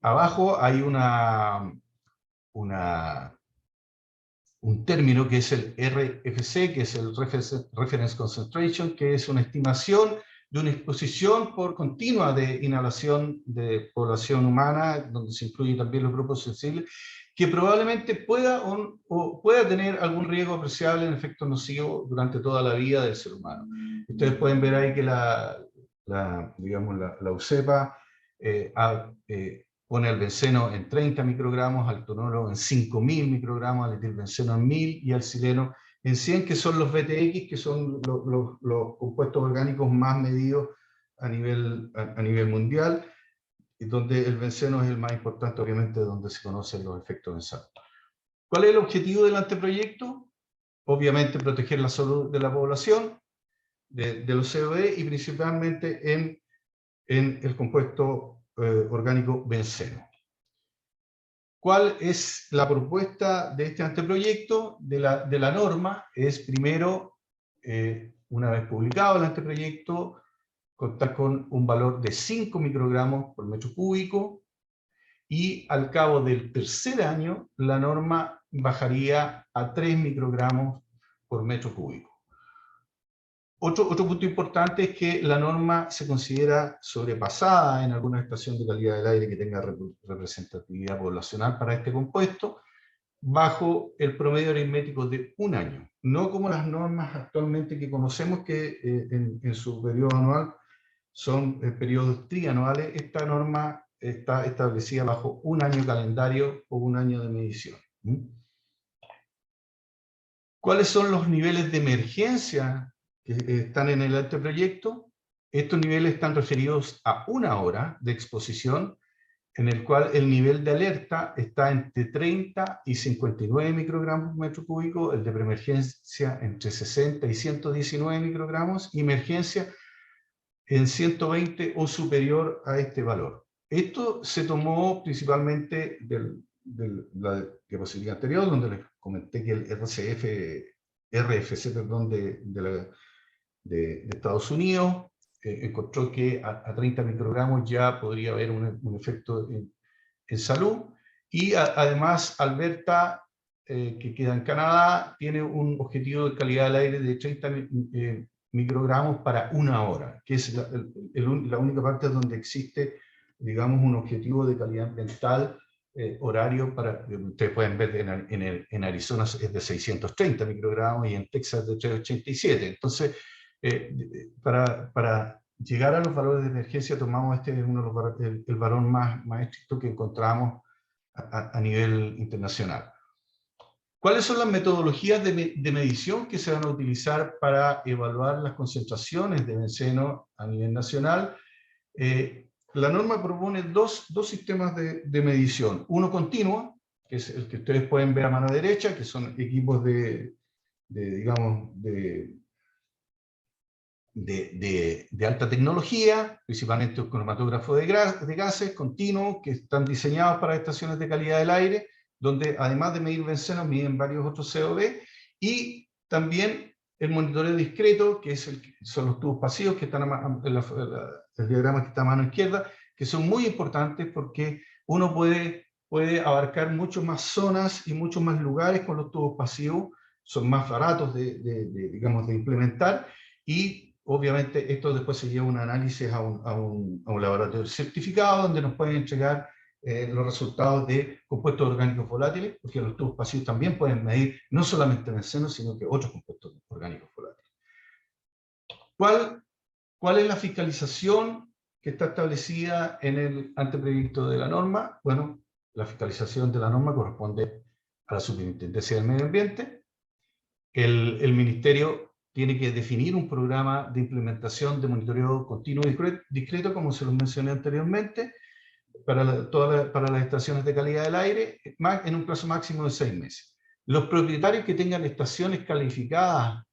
Abajo hay un término que es el RFC, que es el Reference Concentration, que es una estimación de una exposición por continua de inhalación de población humana, donde se incluyen también los grupos sensibles, que probablemente pueda tener algún riesgo apreciable en efectos nocivos durante toda la vida del ser humano. Ustedes pueden ver ahí que la UCEPA pone el benceno en 30 microgramos, al tonolo en 5.000 microgramos, al etilbenceno en 1.000 y al sileno en 100, que son los BTX, que son los compuestos orgánicos más medidos a nivel mundial, y donde el benceno es el más importante, obviamente, donde se conocen los efectos en salud. ¿Cuál es el objetivo del anteproyecto? Obviamente proteger la salud de la población, de los COE, y principalmente en el compuesto orgánico benceno. ¿Cuál es la propuesta de este anteproyecto? De la norma es, primero, una vez publicado el anteproyecto, contar con un valor de 5 microgramos por metro cúbico, y al cabo del tercer año la norma bajaría a 3 microgramos por metro cúbico. Otro punto importante es que la norma se considera sobrepasada en alguna estación de calidad del aire que tenga representatividad poblacional para este compuesto, bajo el promedio aritmético de un año. No como las normas actualmente que conocemos, que en su periodo anual son periodos trianuales. Esta norma está establecida bajo un año calendario o un año de medición. ¿Cuáles son los niveles de emergencia que están en el anteproyecto? Estos niveles están referidos a 1 hora de exposición, en el cual el nivel de alerta está entre 30 y 59 microgramos por metro cúbico, el de preemergencia entre 60 y 119 microgramos, y emergencia en 120 o superior a este valor. Esto se tomó principalmente de la diapositiva anterior, donde les comenté que el RFC de Estados Unidos encontró que a 30 microgramos ya podría haber un efecto en salud, y además Alberta, que queda en Canadá, tiene un objetivo de calidad del aire de 30 microgramos para 1 hora, que es la única parte donde existe, digamos, un objetivo de calidad ambiental horario. Ustedes pueden ver en Arizona es de 630 microgramos y en Texas de 387. Entonces, para llegar a los valores de emergencia tomamos el valor más estricto que encontramos a nivel internacional. ¿Cuáles son las metodologías de medición que se van a utilizar para evaluar las concentraciones de benceno a nivel nacional? La norma propone dos sistemas de medición. Uno continuo, que es el que ustedes pueden ver a mano derecha, que son equipos de alta tecnología, principalmente un cromatógrafo de gases continuo, que están diseñados para estaciones de calidad del aire, donde además de medir benceno, miden varios otros COB, y también el monitoreo discreto, que son los tubos pasivos que están el diagrama que está a mano izquierda, que son muy importantes porque uno puede puede abarcar mucho más zonas y muchos más lugares con los tubos pasivos, son más baratos digamos, de implementar, y obviamente esto después se lleva un análisis a un laboratorio certificado donde nos pueden entregar los resultados de compuestos orgánicos volátiles, porque los tubos pasivos también pueden medir no solamente benceno, sino que otros compuestos orgánicos volátiles. ¿Cuál es la fiscalización que está establecida en el anteproyecto de la norma? Bueno, la fiscalización de la norma corresponde a la Superintendencia del Medio Ambiente. El Ministerio tiene que definir un programa de implementación de monitoreo continuo y discreto, como se los mencioné anteriormente, para las estaciones de calidad del aire, en un plazo máximo de 6 meses. Los propietarios que tengan estaciones calificadas,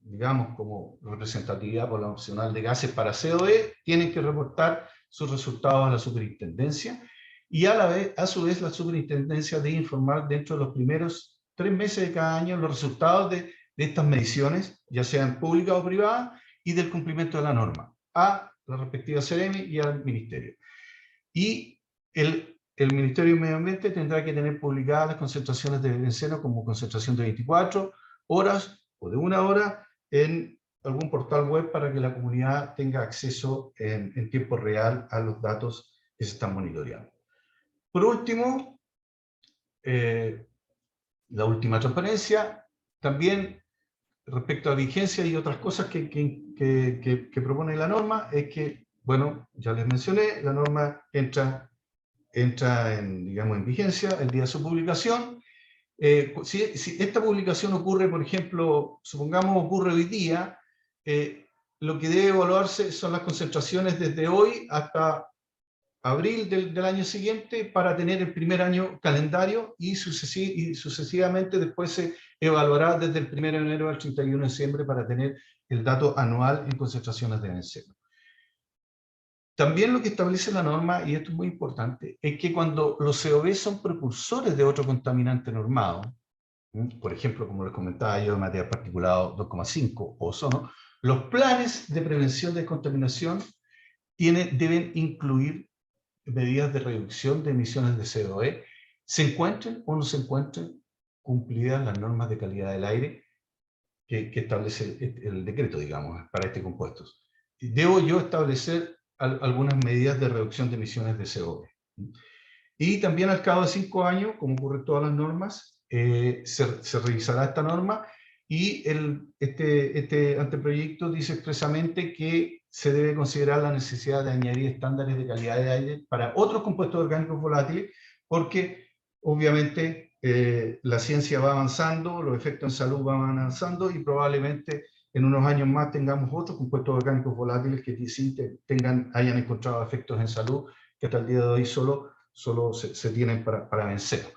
digamos, como representatividad poblacional de gases para COE, tienen que reportar sus resultados a la superintendencia, y a su vez la superintendencia debe informar dentro de los primeros 3 meses de cada año los resultados de estas mediciones, ya sean públicas o privadas, y del cumplimiento de la norma, a la respectiva CEREMI y al Ministerio. Y el Ministerio de Medio Ambiente tendrá que tener publicadas las concentraciones de benceno como concentración de 24 horas o de 1 hora en algún portal web para que la comunidad tenga acceso en tiempo real a los datos que se están monitoreando. Por último, la última transparencia, también respecto a vigencia y otras cosas que propone la norma, es que, bueno, ya les mencioné, la norma entra digamos, en vigencia el día de su publicación. Si esta publicación ocurre, por ejemplo, supongamos ocurre hoy día, lo que debe evaluarse son las concentraciones desde hoy hasta abril del año siguiente para tener el primer año calendario, y sucesivamente después se evaluará desde el 1 de enero al 31 de diciembre para tener el dato anual en concentraciones de benceno. También lo que establece la norma, y esto es muy importante, es que cuando los COB son precursores de otro contaminante normado, por ejemplo, como les comentaba yo, material particulado 2,5 o ozono, los planes de prevención de contaminación deben incluir medidas de reducción de emisiones de CO2, se encuentren o no se encuentren cumplidas las normas de calidad del aire que establece el decreto, digamos, para este compuesto. Debo yo establecer algunas medidas de reducción de emisiones de CO2. Y también al cabo de 5 años, como ocurre en todas las normas, se revisará esta norma, y este anteproyecto dice expresamente que se debe considerar la necesidad de añadir estándares de calidad de aire para otros compuestos orgánicos volátiles, porque obviamente la ciencia va avanzando, los efectos en salud van avanzando, y probablemente en unos años más tengamos otros compuestos orgánicos volátiles que sí hayan encontrado efectos en salud que hasta el día de hoy solo se tienen para benceno.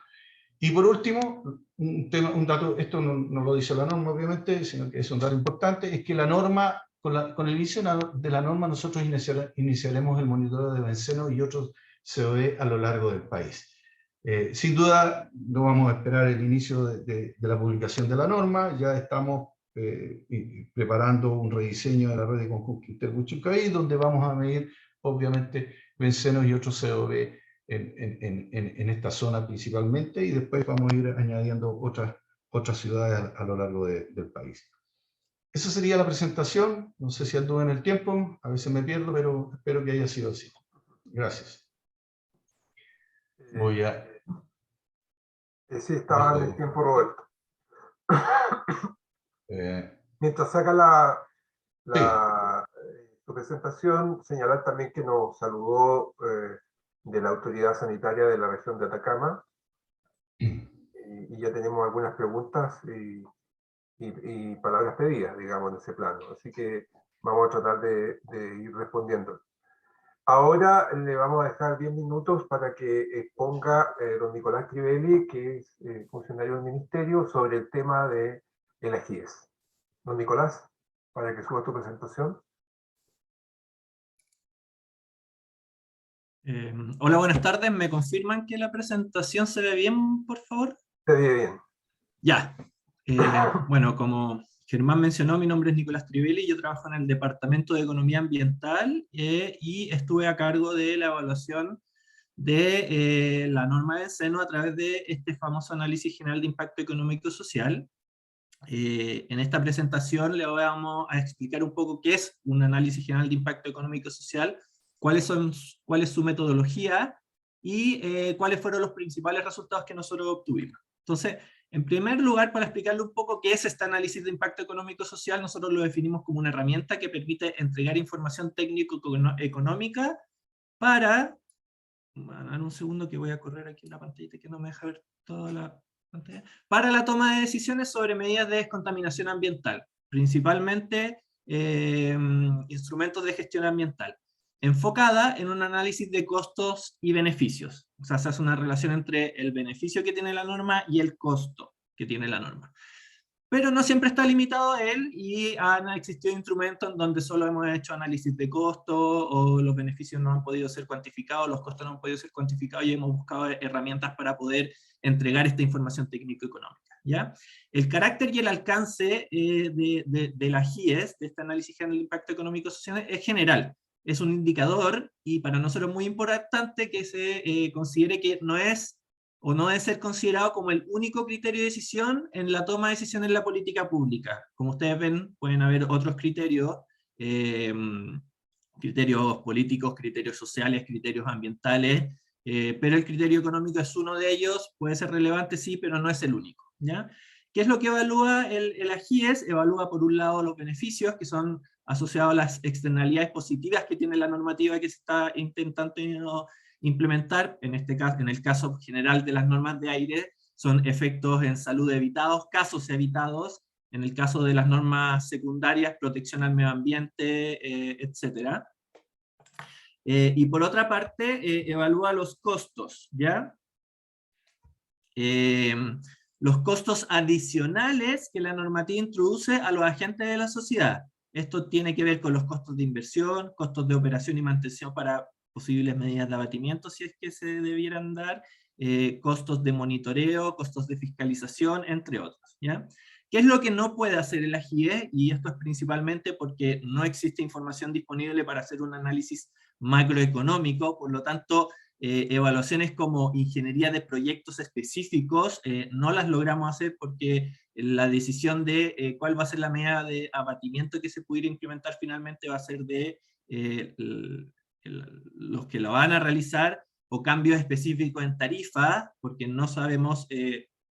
Y por último, un dato, esto no lo dice la norma obviamente, sino que es un dato importante, es que la norma, con el inicio de la norma, nosotros iniciaremos el monitoreo de benceno y otros COE a lo largo del país. Sin duda, no vamos a esperar el inicio de la publicación de la norma, ya estamos preparando un rediseño de la red de conjunto Interbuchuncaví, donde vamos a medir, obviamente, bencenos y otros COE en esta zona principalmente, y después vamos a ir añadiendo otras ciudades a lo largo del país. Esa sería la presentación. No sé si ando en el tiempo, a veces me pierdo, pero espero que haya sido así. Gracias. Voy a... Sí, estaba en el tiempo, Roberto. Mientras saca su presentación, señalar también que nos saludó de la autoridad sanitaria de la región de Atacama, y ya tenemos algunas preguntas y palabras pedidas, digamos, en ese plano, así que vamos a tratar de ir respondiendo. Ahora le vamos a dejar 10 minutos para que exponga don Nicolás Crivelli, que es funcionario del Ministerio, sobre el tema de el AGIES. Don Nicolás, para que suba tu presentación. Hola, buenas tardes. ¿Me confirman que la presentación se ve bien, por favor? Se ve bien. Ya. Bueno, como Germán mencionó, mi nombre es Nicolás Crivelli, yo trabajo en el Departamento de Economía Ambiental y estuve a cargo de la evaluación de la norma del seno a través de este famoso análisis general de impacto económico y social. En esta presentación le vamos a explicar un poco qué es un análisis general de impacto económico y social, cuál es su metodología y cuáles fueron los principales resultados que nosotros obtuvimos. Entonces, en primer lugar, para explicarle un poco qué es este análisis de impacto económico y social, nosotros lo definimos como una herramienta que permite entregar información técnico-económica para... Dame un segundo que voy a correr aquí en la pantalla que no me deja ver toda la pantalla. Para la toma de decisiones sobre medidas de descontaminación ambiental, principalmente instrumentos de gestión ambiental, enfocada en un análisis de costos y beneficios. O sea, se hace una relación entre el beneficio que tiene la norma y el costo que tiene la norma. Pero no siempre está limitado a él, y han existido instrumentos en donde solo hemos hecho análisis de costo, o los beneficios no han podido ser cuantificados, los costos no han podido ser cuantificados, y hemos buscado herramientas para poder entregar esta información técnico-económica, ¿ya? El carácter y el alcance de la GIES, de este análisis general de impacto económico social, es general. Es un indicador, y para nosotros es muy importante que se considere que no es o no debe ser considerado como el único criterio de decisión en la toma de decisiones en la política pública. Como ustedes ven, pueden haber otros criterios, criterios políticos, criterios sociales, criterios ambientales, pero el criterio económico es uno de ellos, puede ser relevante, sí, pero no es el único, ¿ya? ¿Qué es lo que evalúa el AGIES? Evalúa por un lado los beneficios que son asociados a las externalidades positivas que tiene la normativa que se está intentando implementar. En este caso, en el caso general de las normas de aire, son efectos en salud evitados, casos evitados. En el caso de las normas secundarias, protección al medio ambiente, etc. Y por otra parte, evalúa los costos, ¿ya? Los costos adicionales que la normativa introduce a los agentes de la sociedad. Esto tiene que ver con los costos de inversión, costos de operación y mantención para posibles medidas de abatimiento, si es que se debieran dar, costos de monitoreo, costos de fiscalización, entre otros, ¿ya? ¿Qué es lo que no puede hacer el AGIE? Y esto es principalmente porque no existe información disponible para hacer un análisis macroeconómico, por lo tanto, evaluaciones como ingeniería de proyectos específicos no las logramos hacer porque la decisión de cuál va a ser la medida de abatimiento que se pudiera implementar finalmente va a ser de los que lo van a realizar, o cambios específicos en tarifa, porque no sabemos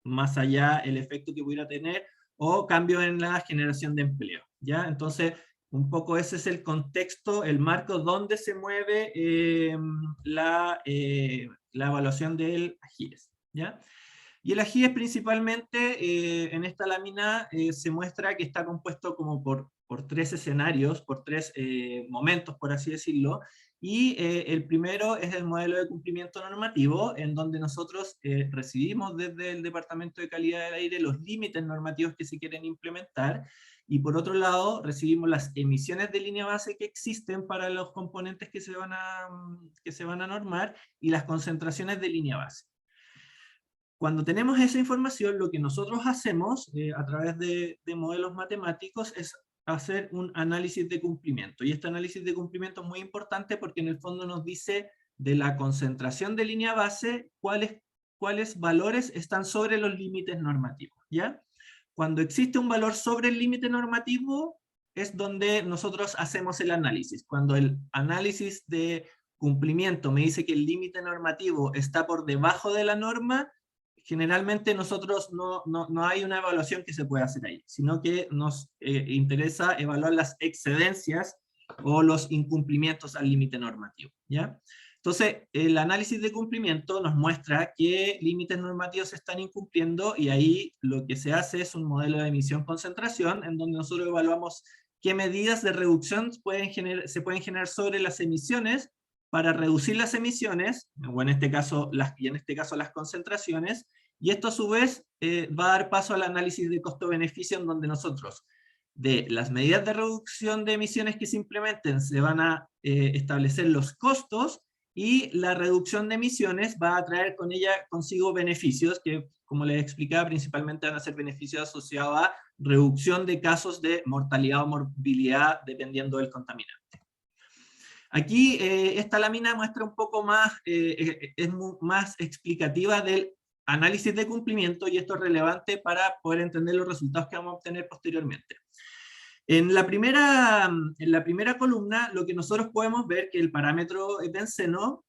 más allá el efecto que pudiera tener, o cambios en la generación de empleo, ¿ya? Entonces, un poco ese es el contexto, el marco donde se mueve la evaluación del AGIES, ¿ya? Y el AGIES principalmente, en esta lámina, se muestra que está compuesto como por tres escenarios, por tres momentos, por así decirlo, y el primero es el modelo de cumplimiento normativo, en donde nosotros recibimos desde el Departamento de Calidad del Aire los límites normativos que se quieren implementar, y por otro lado recibimos las emisiones de línea base que existen para los componentes que se van a normar, y las concentraciones de línea base. Cuando tenemos esa información, lo que nosotros hacemos a través de modelos matemáticos es hacer un análisis de cumplimiento. Y este análisis de cumplimiento es muy importante porque en el fondo nos dice de la concentración de línea base cuáles valores están sobre los límites normativos, ¿ya? Cuando existe un valor sobre el límite normativo es donde nosotros hacemos el análisis. Cuando el análisis de cumplimiento me dice que el límite normativo está por debajo de la norma, generalmente nosotros no hay una evaluación que se pueda hacer ahí, sino que nos interesa evaluar las excedencias o los incumplimientos al límite normativo, ¿ya? Entonces, el análisis de cumplimiento nos muestra qué límites normativos se están incumpliendo, y ahí lo que se hace es un modelo de emisión-concentración, en donde nosotros evaluamos qué medidas de reducción se pueden generar sobre las emisiones para reducir las emisiones, o en este caso las concentraciones, y esto a su vez va a dar paso al análisis de costo-beneficio, en donde nosotros, de las medidas de reducción de emisiones que se implementen, se van a establecer los costos, y la reducción de emisiones va a traer consigo beneficios, que como les explicaba, principalmente van a ser beneficios asociados a reducción de casos de mortalidad o morbilidad, dependiendo del contaminante. Aquí esta lámina muestra un poco más, más explicativa del análisis de cumplimiento, y esto es relevante para poder entender los resultados que vamos a obtener posteriormente. En la primera columna, lo que nosotros podemos ver que el parámetro benceno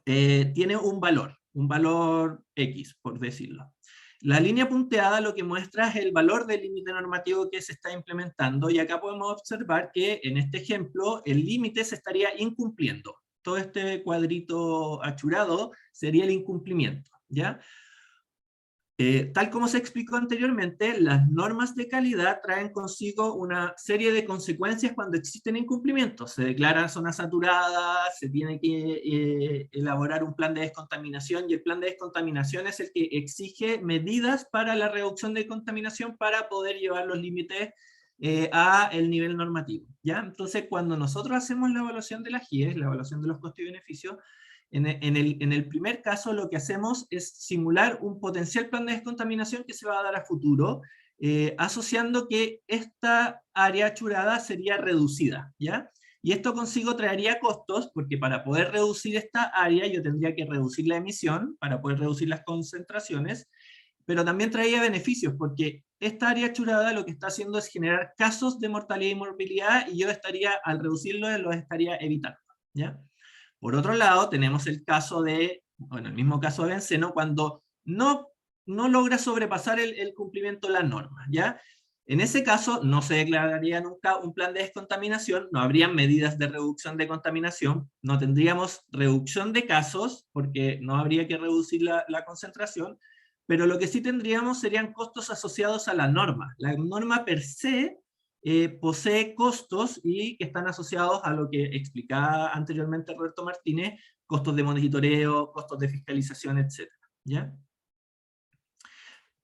tiene un valor X, por decirlo. La línea punteada lo que muestra es el valor del límite normativo que se está implementando, y acá podemos observar que en este ejemplo el límite se estaría incumpliendo. Todo este cuadrito achurado sería el incumplimiento, ¿ya? Tal como se explicó anteriormente, las normas de calidad traen consigo una serie de consecuencias cuando existen incumplimientos. Se declaran zonas saturadas, se tiene que elaborar un plan de descontaminación, y el plan de descontaminación es el que exige medidas para la reducción de contaminación para poder llevar los límites a el nivel normativo, ¿ya? Entonces, cuando nosotros hacemos la evaluación de las GIES, la evaluación de los costos y beneficios, en el primer caso lo que hacemos es simular un potencial plan de descontaminación que se va a dar a futuro, asociando que esta área achurada sería reducida, ¿ya? Y esto consigo traería costos, porque para poder reducir esta área yo tendría que reducir la emisión, para poder reducir las concentraciones, pero también traía beneficios, porque esta área achurada lo que está haciendo es generar casos de mortalidad y morbilidad, y yo estaría, al reducirlos, los estaría evitando, ¿ya? Por otro lado, tenemos el caso de, bueno, el mismo caso de benceno, cuando no logra sobrepasar el cumplimiento de las normas, ¿ya? En ese caso, no se declararía nunca un plan de descontaminación, no habrían medidas de reducción de contaminación, no tendríamos reducción de casos, porque no habría que reducir la concentración, pero lo que sí tendríamos serían costos asociados a la norma. La norma per se posee costos y que están asociados a lo que explicaba anteriormente Roberto Martínez, costos de monitoreo, costos de fiscalización, etc. ¿Ya?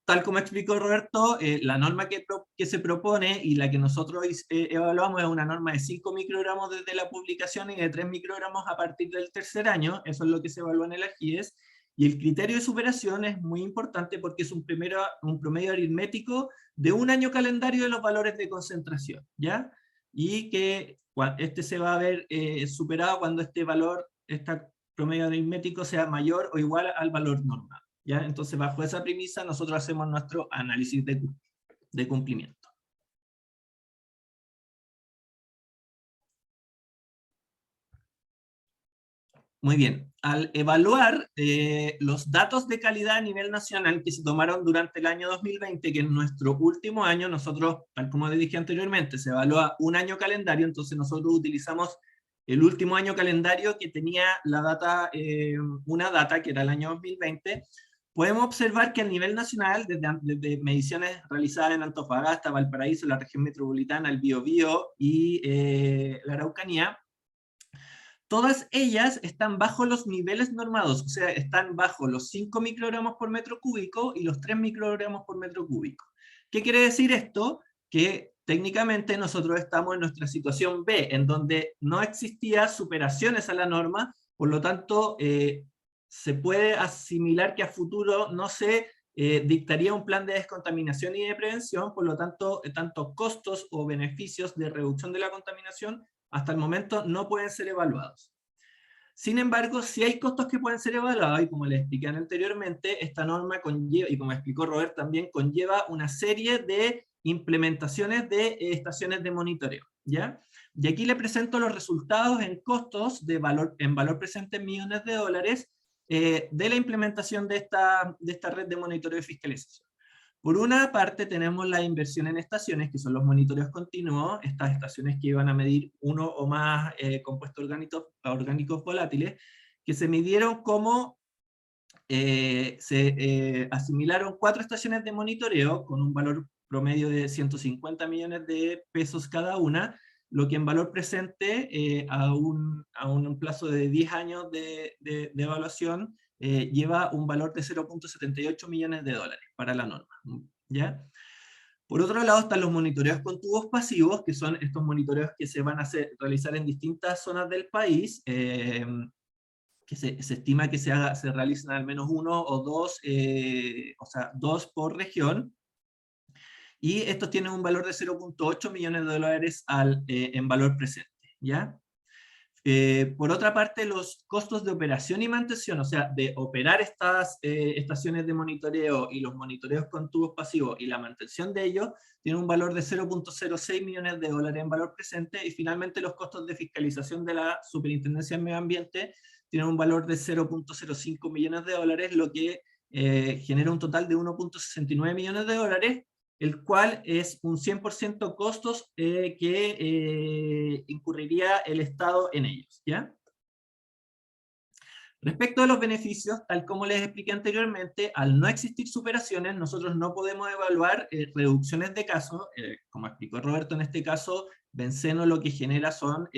Tal como explicó Roberto, la norma que se propone y la que nosotros evaluamos es una norma de 5 microgramos desde la publicación y de 3 microgramos a partir del tercer año. Eso es lo que se evalúa en el AGIES. Y el criterio de superación es muy importante porque es un promedio aritmético de un año calendario de los valores de concentración, ¿ya? Y que este se va a ver superado cuando este promedio aritmético sea mayor o igual al valor normal, ¿ya? Entonces, bajo esa premisa, nosotros hacemos nuestro análisis de cumplimiento. Muy bien, al evaluar los datos de calidad a nivel nacional que se tomaron durante el año 2020, que es nuestro último año, nosotros, tal como les dije anteriormente, se evalúa un año calendario, entonces nosotros utilizamos el último año calendario que tenía la data, una data que era el año 2020, podemos observar que a nivel nacional, desde mediciones realizadas en Antofagasta, Valparaíso, la región metropolitana, el Biobío y la Araucanía, todas ellas están bajo los niveles normados, o sea, están bajo los 5 microgramos por metro cúbico y los 3 microgramos por metro cúbico. ¿Qué quiere decir esto? Que técnicamente nosotros estamos en nuestra situación B, en donde no existía superaciones a la norma, por lo tanto, se puede asimilar que a futuro no se dictaría un plan de descontaminación y de prevención, por lo tanto, tanto costos o beneficios de reducción de la contaminación hasta el momento no pueden ser evaluados. Sin embargo, sí hay costos que pueden ser evaluados, y como les expliqué anteriormente, esta norma conlleva, y como explicó Robert también, conlleva una serie de implementaciones de estaciones de monitoreo, ¿ya? Y aquí le presento los resultados en costos en valor presente en millones de dólares de la implementación de esta red de monitoreo y fiscalización. Por una parte tenemos la inversión en estaciones, que son los monitoreos continuos, estas estaciones que iban a medir uno o más compuestos orgánicos volátiles, que se midieron como, se asimilaron 4 estaciones de monitoreo con un valor promedio de 150 millones de pesos cada una, lo que en valor presente a un plazo de 10 años de evaluación lleva un valor de 0.78 millones de dólares para la norma, ¿ya? Por otro lado están los monitoreos con tubos pasivos, que son estos monitoreos que se van a realizar en distintas zonas del país, que se estima que se realicen al menos 1 o 2, o sea, 2 por región, y estos tienen un valor de 0.8 millones de dólares en valor presente, ¿ya? Por otra parte, los costos de operación y mantención, o sea, de operar estas estaciones de monitoreo y los monitoreos con tubos pasivos y la mantención de ellos, tienen un valor de 0.06 millones de dólares en valor presente, y finalmente los costos de fiscalización de la Superintendencia de Medio Ambiente tienen un valor de 0.05 millones de dólares, lo que genera un total de 1.69 millones de dólares, el cual es un 100% costos que incurriría el Estado en ellos, ¿ya? Respecto a los beneficios, tal como les expliqué anteriormente, al no existir superaciones, nosotros no podemos evaluar reducciones de casos. Como explicó Roberto, en este caso, benceno lo que genera son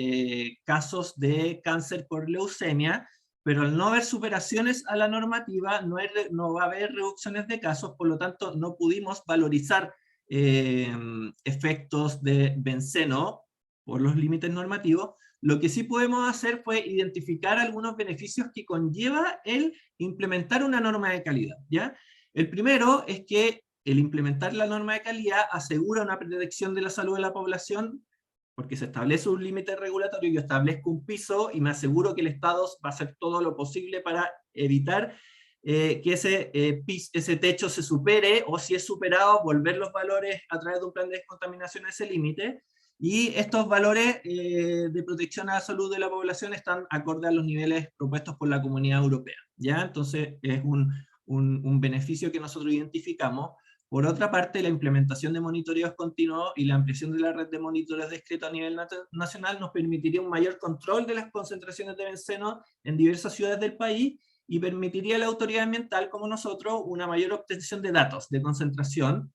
casos de cáncer por leucemia, pero al no haber superaciones a la normativa, no va a haber reducciones de casos, por lo tanto, no pudimos valorizar efectos de benceno por los límites normativos. Lo que sí podemos hacer fue identificar algunos beneficios que conlleva el implementar una norma de calidad, ¿ya? El primero es que el implementar la norma de calidad asegura una protección de la salud de la población, porque se establece un límite regulatorio, yo establezco un piso y me aseguro que el Estado va a hacer todo lo posible para evitar que ese techo se supere, o si es superado, volver los valores a través de un plan de descontaminación a ese límite. Y estos valores de protección a la salud de la población están acorde a los niveles propuestos por la Comunidad Europea, ¿ya? Entonces es un beneficio que nosotros identificamos. Por otra parte, la implementación de monitoreos continuos y la ampliación de la red de monitores discretos a nivel nacional nos permitiría un mayor control de las concentraciones de benceno en diversas ciudades del país, y permitiría a la autoridad ambiental, como nosotros, una mayor obtención de datos de concentración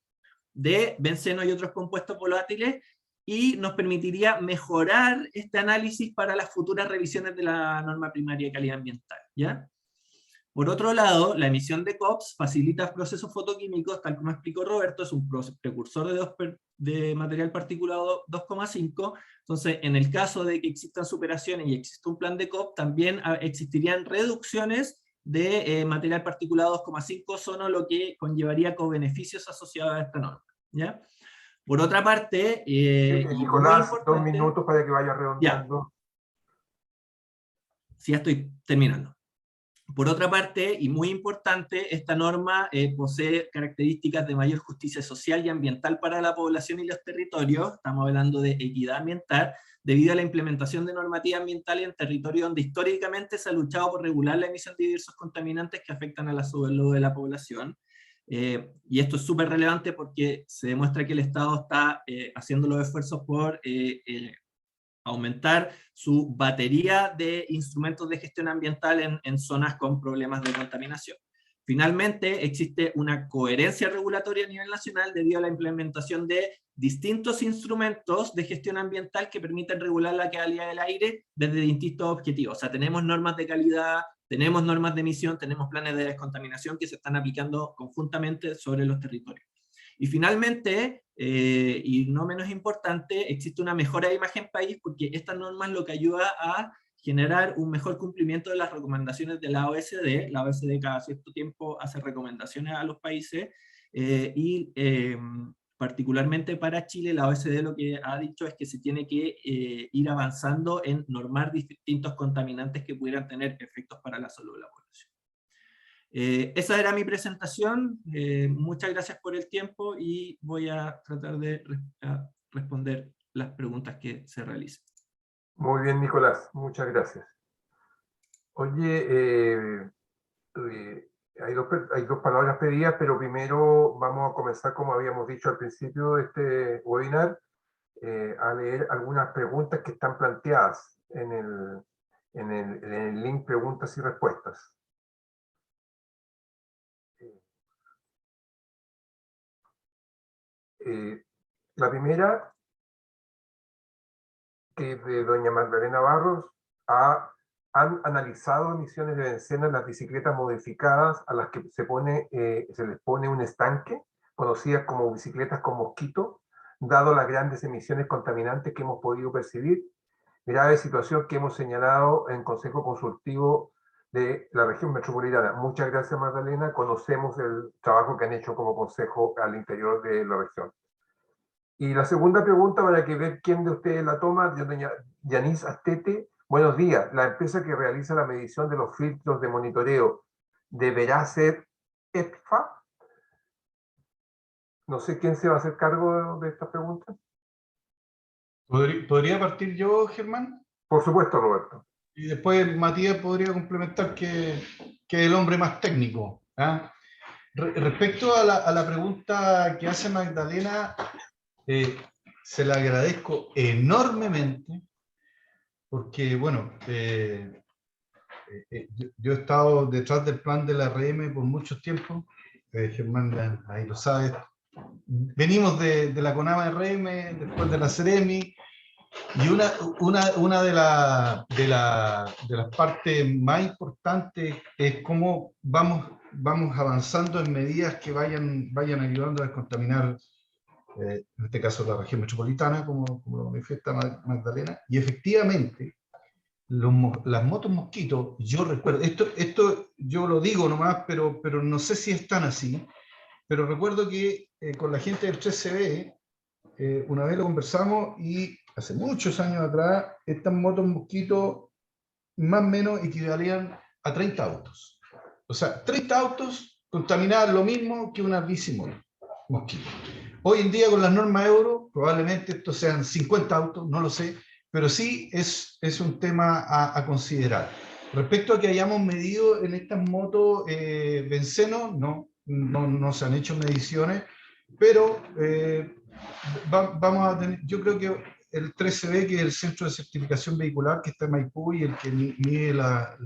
de benceno y otros compuestos volátiles, y nos permitiría mejorar este análisis para las futuras revisiones de la norma primaria de calidad ambiental, ¿ya? Por otro lado, la emisión de COPS facilita procesos fotoquímicos, tal como explicó Roberto, es un precursor de material particulado 2,5, entonces en el caso de que existan superaciones y exista un plan de COP, también existirían reducciones de material particulado 2,5, son lo que conllevaría co-beneficios asociados a esta norma, ¿ya? Por otra parte, y Nicolás, muy 2 minutos para que vaya redondeando. Sí, ya estoy terminando. Por otra parte, y muy importante, esta norma posee características de mayor justicia social y ambiental para la población y los territorios. Estamos hablando de equidad ambiental, debido a la implementación de normativa ambiental en territorios donde históricamente se ha luchado por regular la emisión de diversos contaminantes que afectan a la salud de la población. Y esto es súper relevante porque se demuestra que el Estado está haciendo los esfuerzos por aumentar su batería de instrumentos de gestión ambiental en zonas con problemas de contaminación. Finalmente, existe una coherencia regulatoria a nivel nacional debido a la implementación de distintos instrumentos de gestión ambiental que permiten regular la calidad del aire desde distintos objetivos. O sea, tenemos normas de calidad, tenemos normas de emisión, tenemos planes de descontaminación que se están aplicando conjuntamente sobre los territorios. Y finalmente, y no menos importante, existe una mejora de imagen país, porque esta norma es lo que ayuda a generar un mejor cumplimiento de las recomendaciones de la OECD. La OECD cada cierto tiempo hace recomendaciones a los países, y particularmente para Chile, la OECD lo que ha dicho es que se tiene que ir avanzando en normar distintos contaminantes que pudieran tener efectos para la salud de la población. Esa era mi presentación. Muchas gracias por el tiempo y voy a tratar de responder las preguntas que se realicen. Muy bien, Nicolás, muchas gracias. Oye, hay dos palabras pedidas, pero primero vamos a comenzar, como habíamos dicho al principio de este webinar, a leer algunas preguntas que están planteadas en el link preguntas y respuestas. La primera, que es de doña Magdalena Barros, han analizado emisiones de benceno en las bicicletas modificadas a las que se les pone un estanque, conocidas como bicicletas con mosquito, dado las grandes emisiones contaminantes que hemos podido percibir, grave situación que hemos señalado en Consejo Consultivo de la región metropolitana. Muchas gracias, Magdalena. Conocemos el trabajo que han hecho como consejo al interior de la región. Y la segunda pregunta, para que ver quién de ustedes la toma, de doña Yanis Astete, Buenos días. La empresa que realiza la medición de los filtros de monitoreo deberá ser EPFA. No sé quién se va a hacer cargo de esta pregunta. ¿Podría partir yo, Germán? Por supuesto, Roberto. Y después Matías podría complementar que es el hombre más técnico. ¿Ah? Respecto a la pregunta que hace Magdalena, se la agradezco enormemente, porque, bueno, yo he estado detrás del plan de la RM por mucho tiempo. Germán, ahí lo sabes. Venimos de la CONAMA RM, después de la CEREMI, y una de las partes más importantes es cómo vamos avanzando en medidas que vayan ayudando a descontaminar, en este caso la región metropolitana, como lo manifiesta Magdalena, y efectivamente las motos mosquitos, yo recuerdo, esto yo lo digo nomás, pero no sé si es tan así, pero recuerdo que con la gente del 3CB, una vez lo conversamos y hace muchos años atrás, estas motos mosquito más o menos equivalían a 30 autos. O sea, 30 autos contaminaban lo mismo que una bici mosquito. Hoy en día con las normas Euro, probablemente estos sean 50 autos, no lo sé, pero sí es un tema a considerar. Respecto a que hayamos medido en estas motos benceno, no se han hecho mediciones, pero vamos a tener, yo creo que el 3CB, que es el Centro de Certificación Vehicular, que está en Maipú y el que mide las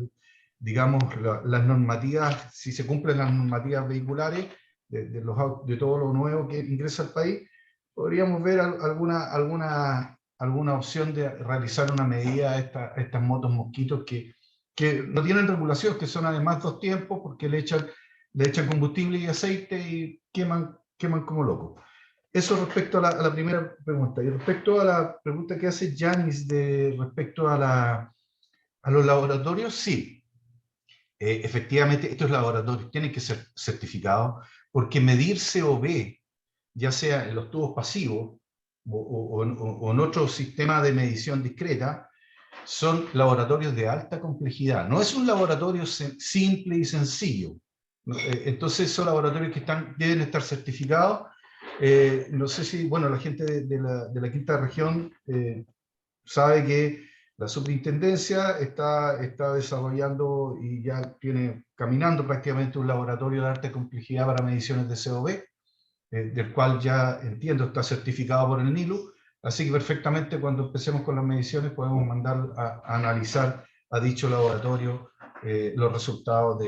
normativas, si se cumplen las normativas vehiculares de todo lo nuevo que ingresa al país, podríamos ver alguna opción de realizar una medida a estas motos mosquitos que no tienen regulación, que son además 2 tiempos, porque le echan combustible y aceite y queman como locos. Eso respecto a la primera pregunta. Y respecto a la pregunta que hace Yanis respecto a los laboratorios, sí. Efectivamente, estos laboratorios tienen que ser certificados, porque medir COB, ya sea en los tubos pasivos o en otro sistema de medición discreta, son laboratorios de alta complejidad. No es un laboratorio simple y sencillo. Entonces son laboratorios que deben estar certificados. No sé si, bueno, la gente de la quinta región sabe que la superintendencia está desarrollando y ya tiene caminando prácticamente un laboratorio de alta complejidad para mediciones de COB, del cual ya entiendo está certificado por el NILU, así que perfectamente cuando empecemos con las mediciones podemos mandar a analizar a dicho laboratorio los resultados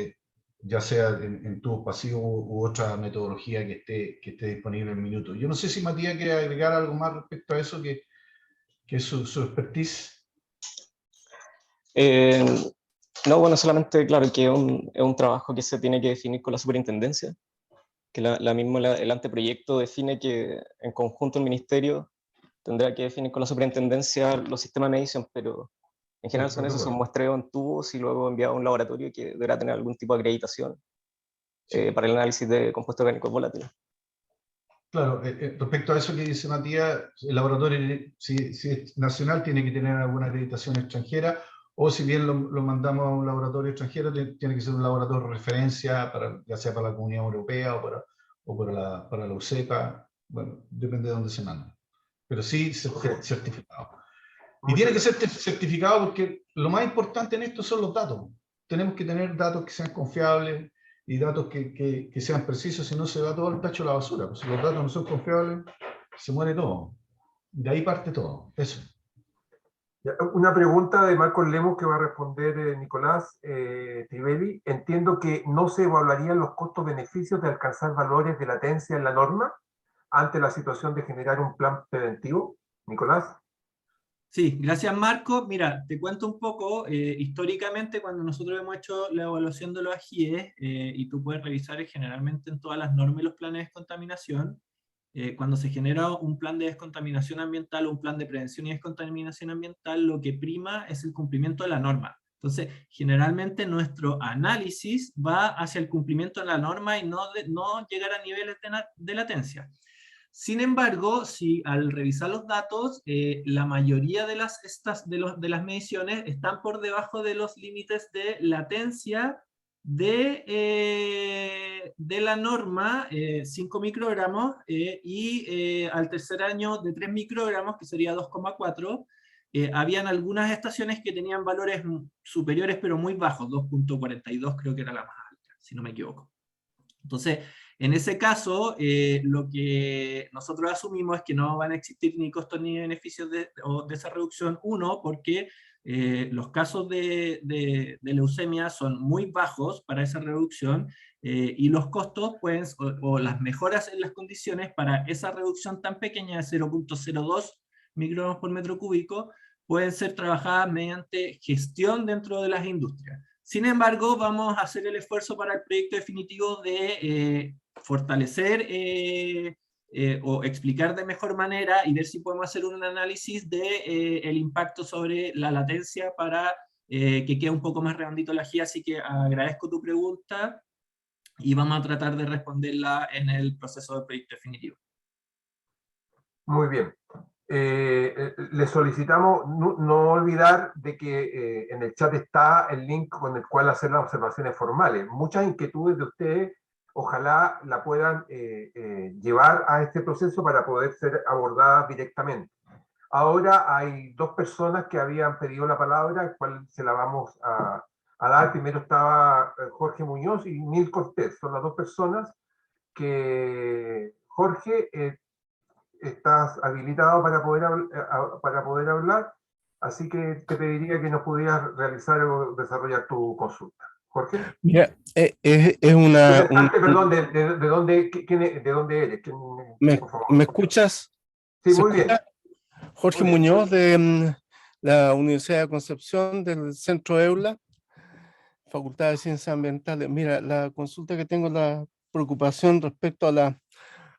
ya sea en tubos pasivos u otra metodología que esté disponible en minuto. Yo no sé si Matías quiere agregar algo más respecto a eso, que es su expertise. No, bueno, solamente, claro, que es un trabajo que se tiene que definir con la superintendencia, que el anteproyecto define que en conjunto el ministerio tendrá que definir con la superintendencia los sistemas de medición, pero en general son muestreos en tubos y luego enviado a un laboratorio que deberá tener algún tipo de acreditación para el análisis de compuestos orgánicos volátiles. Claro, respecto a eso que dice Matías, el laboratorio, si es nacional, tiene que tener alguna acreditación extranjera, o si bien lo mandamos a un laboratorio extranjero, tiene que ser un laboratorio de referencia, ya sea para la Comunidad Europea o para la UCEPA, bueno, depende de dónde se manda. Pero sí certificado. Y tiene que ser certificado porque lo más importante en esto son los datos. Tenemos que tener datos que sean confiables y datos que sean precisos, si no se va todo el tacho a la basura. Pues si los datos no son confiables, se muere todo. De ahí parte todo. Eso. Una pregunta de Marcos Lemos que va a responder Nicolás Trivelli. Entiendo que no se evaluarían los costos-beneficios de alcanzar valores de latencia en la norma ante la situación de generar un plan preventivo. Nicolás. Sí, gracias Marco. Mira, te cuento un poco, históricamente cuando nosotros hemos hecho la evaluación de los AGIES, y tú puedes revisar generalmente en todas las normas y los planes de descontaminación, cuando se genera un plan de descontaminación ambiental o un plan de prevención y descontaminación ambiental, lo que prima es el cumplimiento de la norma. Entonces, generalmente nuestro análisis va hacia el cumplimiento de la norma y no llegar a niveles de latencia. Sin embargo, si al revisar los datos, la mayoría de de las mediciones están por debajo de los límites de latencia de la norma, 5 microgramos, y al tercer año de 3 microgramos, que sería 2,4, habían algunas estaciones que tenían valores superiores, pero muy bajos, 2,42 creo que era la más alta, si no me equivoco. Entonces, en ese caso, lo que nosotros asumimos es que no van a existir ni costos ni beneficios de esa reducción, uno, porque los casos de leucemia son muy bajos para esa reducción, y los costos pueden, o las mejoras en las condiciones para esa reducción tan pequeña de 0,02 microgramos por metro cúbico, pueden ser trabajadas mediante gestión dentro de las industrias. Sin embargo, vamos a hacer el esfuerzo para el proyecto definitivo de fortalecer o explicar de mejor manera y ver si podemos hacer un análisis de el impacto sobre la latencia para que quede un poco más redondito la guía. Así que agradezco tu pregunta y vamos a tratar de responderla en el proceso del proyecto definitivo. Muy bien. Le solicitamos no olvidar de que en el chat está el link con el cual hacer las observaciones formales. Muchas inquietudes de ustedes, ojalá la puedan llevar a este proceso para poder ser abordadas directamente. Ahora hay dos personas que habían pedido la palabra, el cual se la vamos a dar. Primero estaba Jorge Muñoz y Nil Cortés. Son las dos personas que... Jorge, estás habilitado para poder hablar, así que te pediría que nos pudieras realizar o desarrollar tu consulta. Jorge. Mira, es una... Perdón, ¿de dónde eres? Por favor. ¿Me escuchas? Sí, muy bien. Jorge Muy bien. Muñoz de la Universidad de Concepción, del Centro EULA, Facultad de Ciencias Ambientales. Mira, la consulta que tengo, la preocupación respecto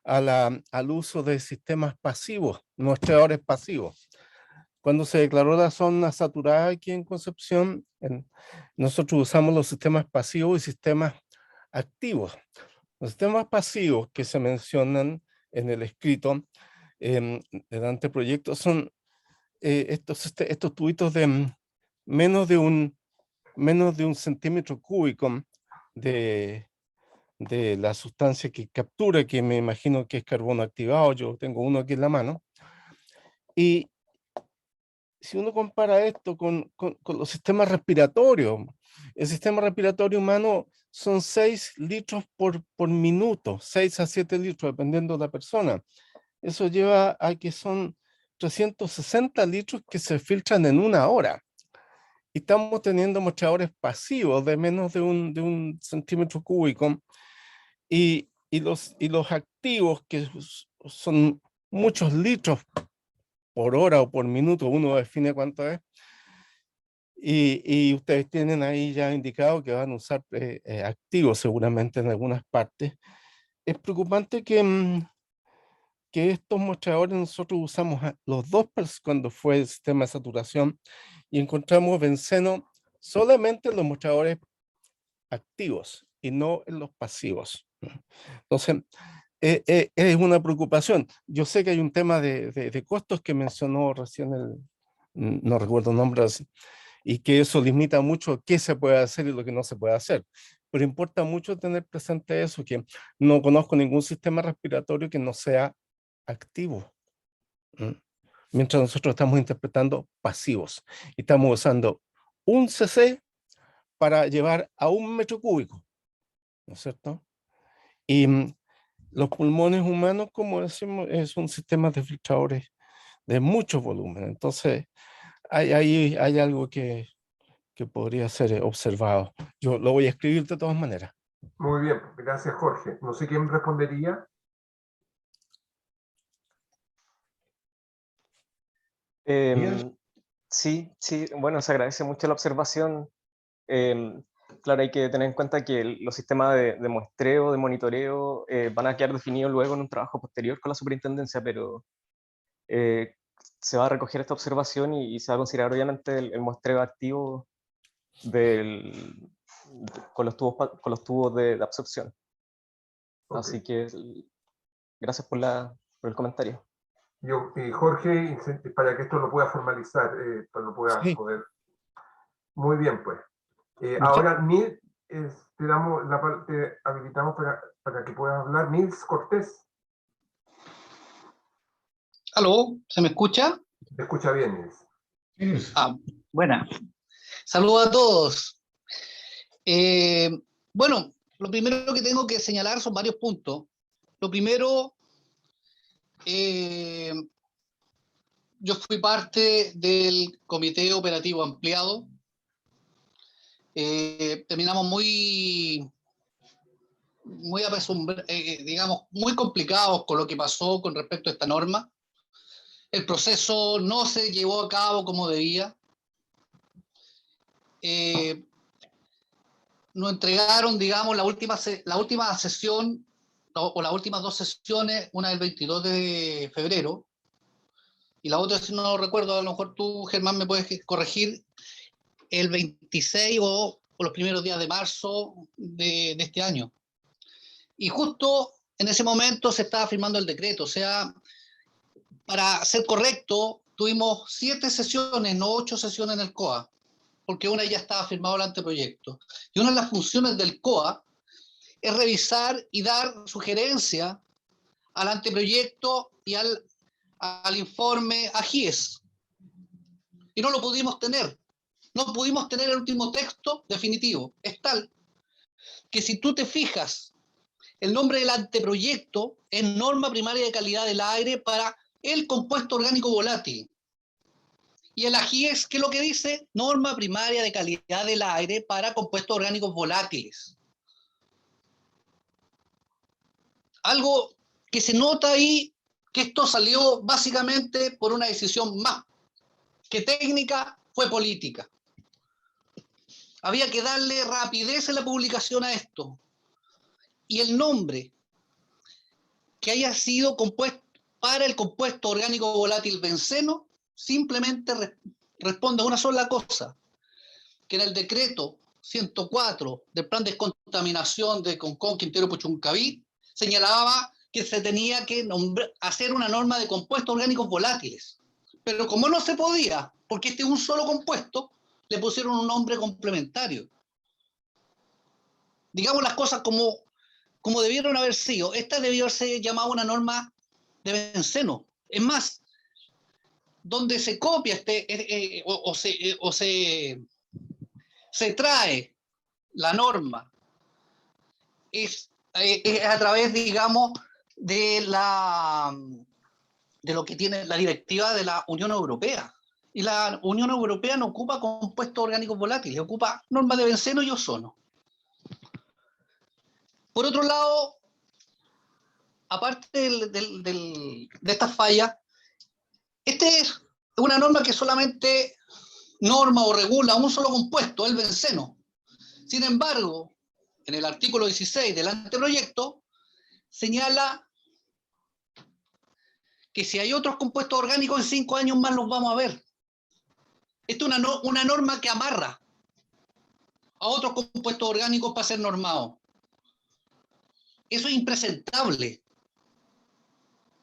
al uso de sistemas pasivos, muestreadores pasivos. Cuando se declaró la zona saturada aquí en Concepción, nosotros usamos los sistemas pasivos y sistemas activos. Los sistemas pasivos que se mencionan en el escrito del anteproyecto son estos tubitos de menos de un centímetro cúbico de la sustancia que captura, que me imagino que es carbono activado. Yo tengo uno aquí en la mano. Y si uno compara esto con los sistemas respiratorios, el sistema respiratorio humano son 6 litros por minuto, 6 a 7 litros, dependiendo de la persona. Eso lleva a que son 360 litros que se filtran en una hora. Y estamos teniendo mostradores pasivos de menos de un centímetro cúbico. Y los activos, que son muchos litros por hora o por minuto, uno define cuánto es. Y ustedes tienen ahí ya indicado que van a usar activos seguramente en algunas partes. Es preocupante que estos mostradores nosotros usamos los dos cuando fue el sistema de saturación, y encontramos benceno solamente en los mostradores activos y no en los pasivos. Entonces, es una preocupación. Yo sé que hay un tema de costos que mencionó recién no recuerdo el nombre, y que eso limita mucho qué se puede hacer y lo que no se puede hacer. Pero importa mucho tener presente eso, que no conozco ningún sistema respiratorio que no sea activo. Mientras nosotros estamos interpretando pasivos. Y estamos usando un cc para llevar a 1 metro cúbico, ¿no es cierto? Y los pulmones humanos, como decimos, son sistemas de filtradores de mucho volumen. Entonces, hay algo que podría ser observado. Yo lo voy a escribir de todas maneras. Muy bien, gracias Jorge. No sé quién respondería. Sí, bueno, se agradece mucho la observación. Claro, hay que tener en cuenta que los sistemas de muestreo, de monitoreo, van a quedar definidos luego en un trabajo posterior con la superintendencia, pero se va a recoger esta observación y se va a considerar obviamente el muestreo activo con los tubos de absorción. Okay. Así que gracias por la por el comentario. Y Jorge, para que esto lo pueda formalizar, para lo pueda Sí. poder. Muy bien, pues. Muchas- Ahora, Nils, te damos te habilitamos para que puedas hablar. Nils Cortés, ¿Aló? ¿Se me escucha? te escucha bien, Nils. Buena. Saludos a todos. Bueno, lo primero que tengo que señalar son varios puntos. Lo primero, yo fui parte del Comité Operativo Ampliado. Terminamos digamos, muy complicados con lo que pasó con respecto a esta norma. El proceso no se llevó a cabo como debía. Nos entregaron, digamos, la última sesión, o las últimas dos sesiones, una del 22 de febrero, y la otra, si no recuerdo, a lo mejor tú, Germán, me puedes corregir, el 26 o los primeros días de marzo de este año. Y justo en ese momento se estaba firmando el decreto, o sea, para ser correcto, tuvimos 7 sesiones, no 8 sesiones en el COA, porque una ya estaba firmado el anteproyecto. Y una de las funciones del COA es revisar y dar sugerencia al anteproyecto y al informe AGIES. Y no lo pudimos tener. No pudimos tener el último texto definitivo. Es tal que si tú te fijas, el nombre del anteproyecto es Norma Primaria de Calidad del Aire para el compuesto orgánico volátil. Y el AGIES, ¿qué es lo que dice? Norma Primaria de Calidad del Aire para compuestos orgánicos volátiles. Algo que se nota ahí, que esto salió básicamente por una decisión más que técnica, fue política. Había que darle rapidez en la publicación a esto. Y el nombre que haya sido compuesto para el compuesto orgánico volátil benceno simplemente responde a una sola cosa, que en el decreto 104 del plan de descontaminación de Concón, Quintero, Puchuncaví, señalaba que se tenía que hacer una norma de compuestos orgánicos volátiles. Pero como no se podía, porque este es un solo compuesto, le pusieron un nombre complementario. Digamos las cosas como debieron haber sido. Esta debió haberse llamado una norma de benceno. Es más, donde se copia se trae la norma es a través, digamos, de lo que tiene la directiva de la Unión Europea. Y la Unión Europea no ocupa compuestos orgánicos volátiles, ocupa normas de benceno y ozono. Por otro lado, aparte de estas fallas, esta es una norma que solamente norma o regula un solo compuesto, el benceno. Sin embargo, en el artículo 16 del anteproyecto, señala que si hay otros compuestos orgánicos en 5 años más los vamos a ver. Esta es una norma que amarra a otros compuestos orgánicos para ser normados. Eso es impresentable.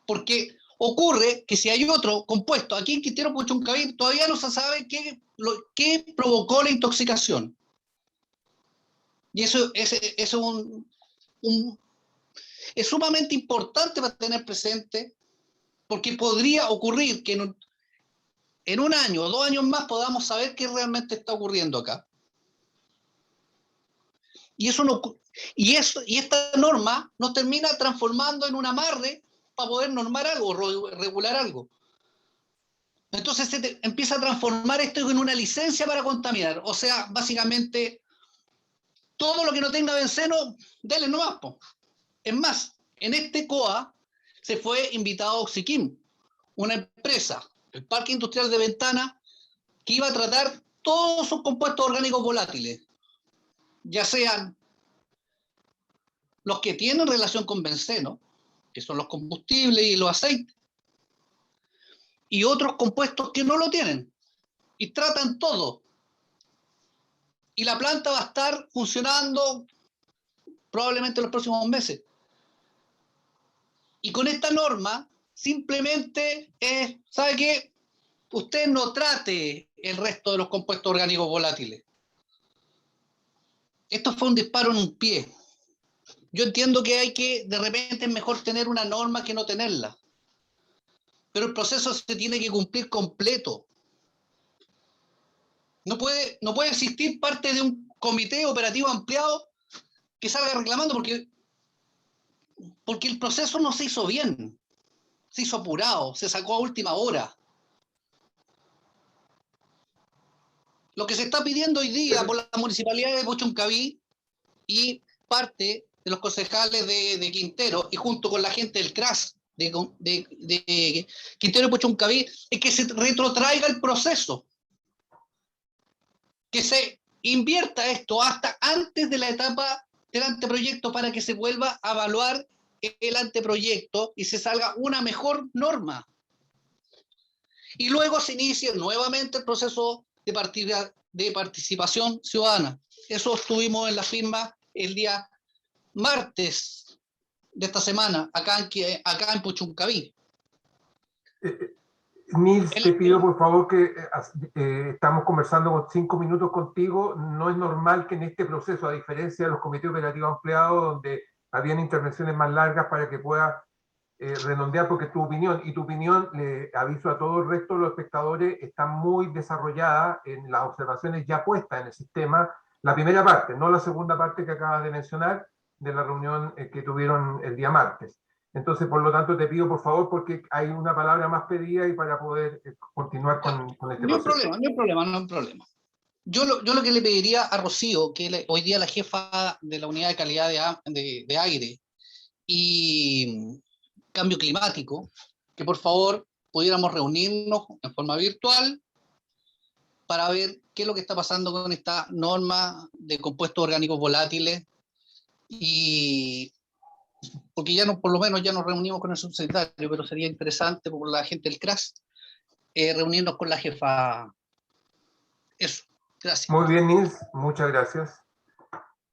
Porque ocurre que si hay otro compuesto, aquí en Quintero Puchuncaví todavía no se sabe qué provocó la intoxicación. Y eso es sumamente importante para tener presente, porque podría ocurrir que en 1 año o 2 años más podamos saber qué realmente está ocurriendo acá. Y esta norma nos termina transformando en un amarre para poder normar algo, regular algo. Entonces se empieza a transformar esto en una licencia para contaminar. O sea, básicamente, todo lo que no tenga benceno, dale nomás. Es más, en este COA se fue invitado a Oxiquim, una empresa, el Parque Industrial de Ventana, que iba a tratar todos sus compuestos orgánicos volátiles, ya sean los que tienen relación con benceno, que son los combustibles y los aceites, y otros compuestos que no lo tienen, y tratan todo. Y la planta va a estar funcionando probablemente en los próximos meses. Y con esta norma simplemente es, ¿sabe qué? Usted no trate el resto de los compuestos orgánicos volátiles. Esto fue un disparo en un pie. Yo entiendo que de repente es mejor tener una norma que no tenerla. Pero el proceso se tiene que cumplir completo. No puede existir parte de un comité operativo ampliado que salga reclamando porque el proceso no se hizo bien. Se hizo apurado, se sacó a última hora. Lo que se está pidiendo hoy día por la municipalidad de Puchuncaví y parte de los concejales de Quintero y junto con la gente del CRAS de Quintero y Puchuncaví es que se retrotraiga el proceso, que se invierta esto hasta antes de la etapa del anteproyecto para que se vuelva a evaluar el anteproyecto y se salga una mejor norma. Y luego se inicie nuevamente el proceso de participación ciudadana. Eso estuvimos en la firma el día martes de esta semana, acá en Puchuncaví. Nils, te pido por favor que estamos conversando con 5 minutos contigo. No es normal que en este proceso, a diferencia de los comités operativos ampliados, donde habían intervenciones más largas para que pueda redondear, porque tu opinión, le aviso a todo el resto de los espectadores, está muy desarrollada en las observaciones ya puestas en el sistema. La primera parte, no la segunda parte que acabas de mencionar, de la reunión que tuvieron el día martes. Entonces, por lo tanto, te pido por favor, porque hay una palabra más pedida y para poder continuar con este proceso. No hay problema. Yo lo que le pediría a Rocío, que hoy día la jefa de la unidad de calidad de aire y cambio climático, que por favor pudiéramos reunirnos en forma virtual para ver qué es lo que está pasando con esta norma de compuestos orgánicos volátiles, y porque ya no, por lo menos ya nos reunimos con el subsecretario, pero sería interesante por la gente del CRAS reunirnos con la jefa. Eso, gracias. Muy bien, Nils, muchas gracias.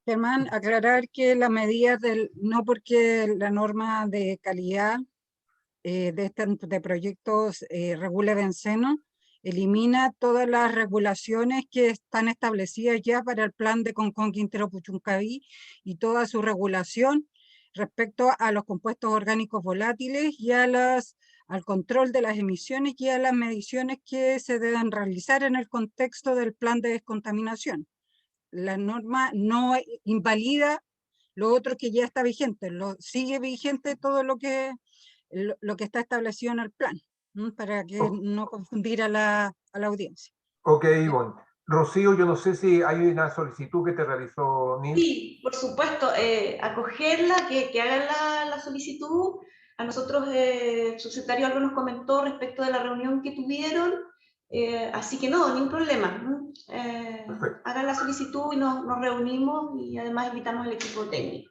Germán, aclarar que las medidas no porque la norma de calidad de proyectos regule benceno, elimina todas las regulaciones que están establecidas ya para el plan de Concón Quintero Puchuncaví y toda su regulación respecto a los compuestos orgánicos volátiles y al control de las emisiones y a las mediciones que se deben realizar en el contexto del plan de descontaminación. La norma no invalida lo otro que ya está vigente, sigue vigente todo lo que está establecido en el plan, para que no confundir a la audiencia. Ok, Ivonne. Rocío, yo no sé si hay una solicitud que te realizó Nils. Sí, por supuesto, acogerla, que hagan la solicitud. A nosotros el subsecretario algo nos comentó respecto de la reunión que tuvieron, así que no, ningún problema. Hagan la solicitud y nos reunimos y además invitamos al equipo técnico.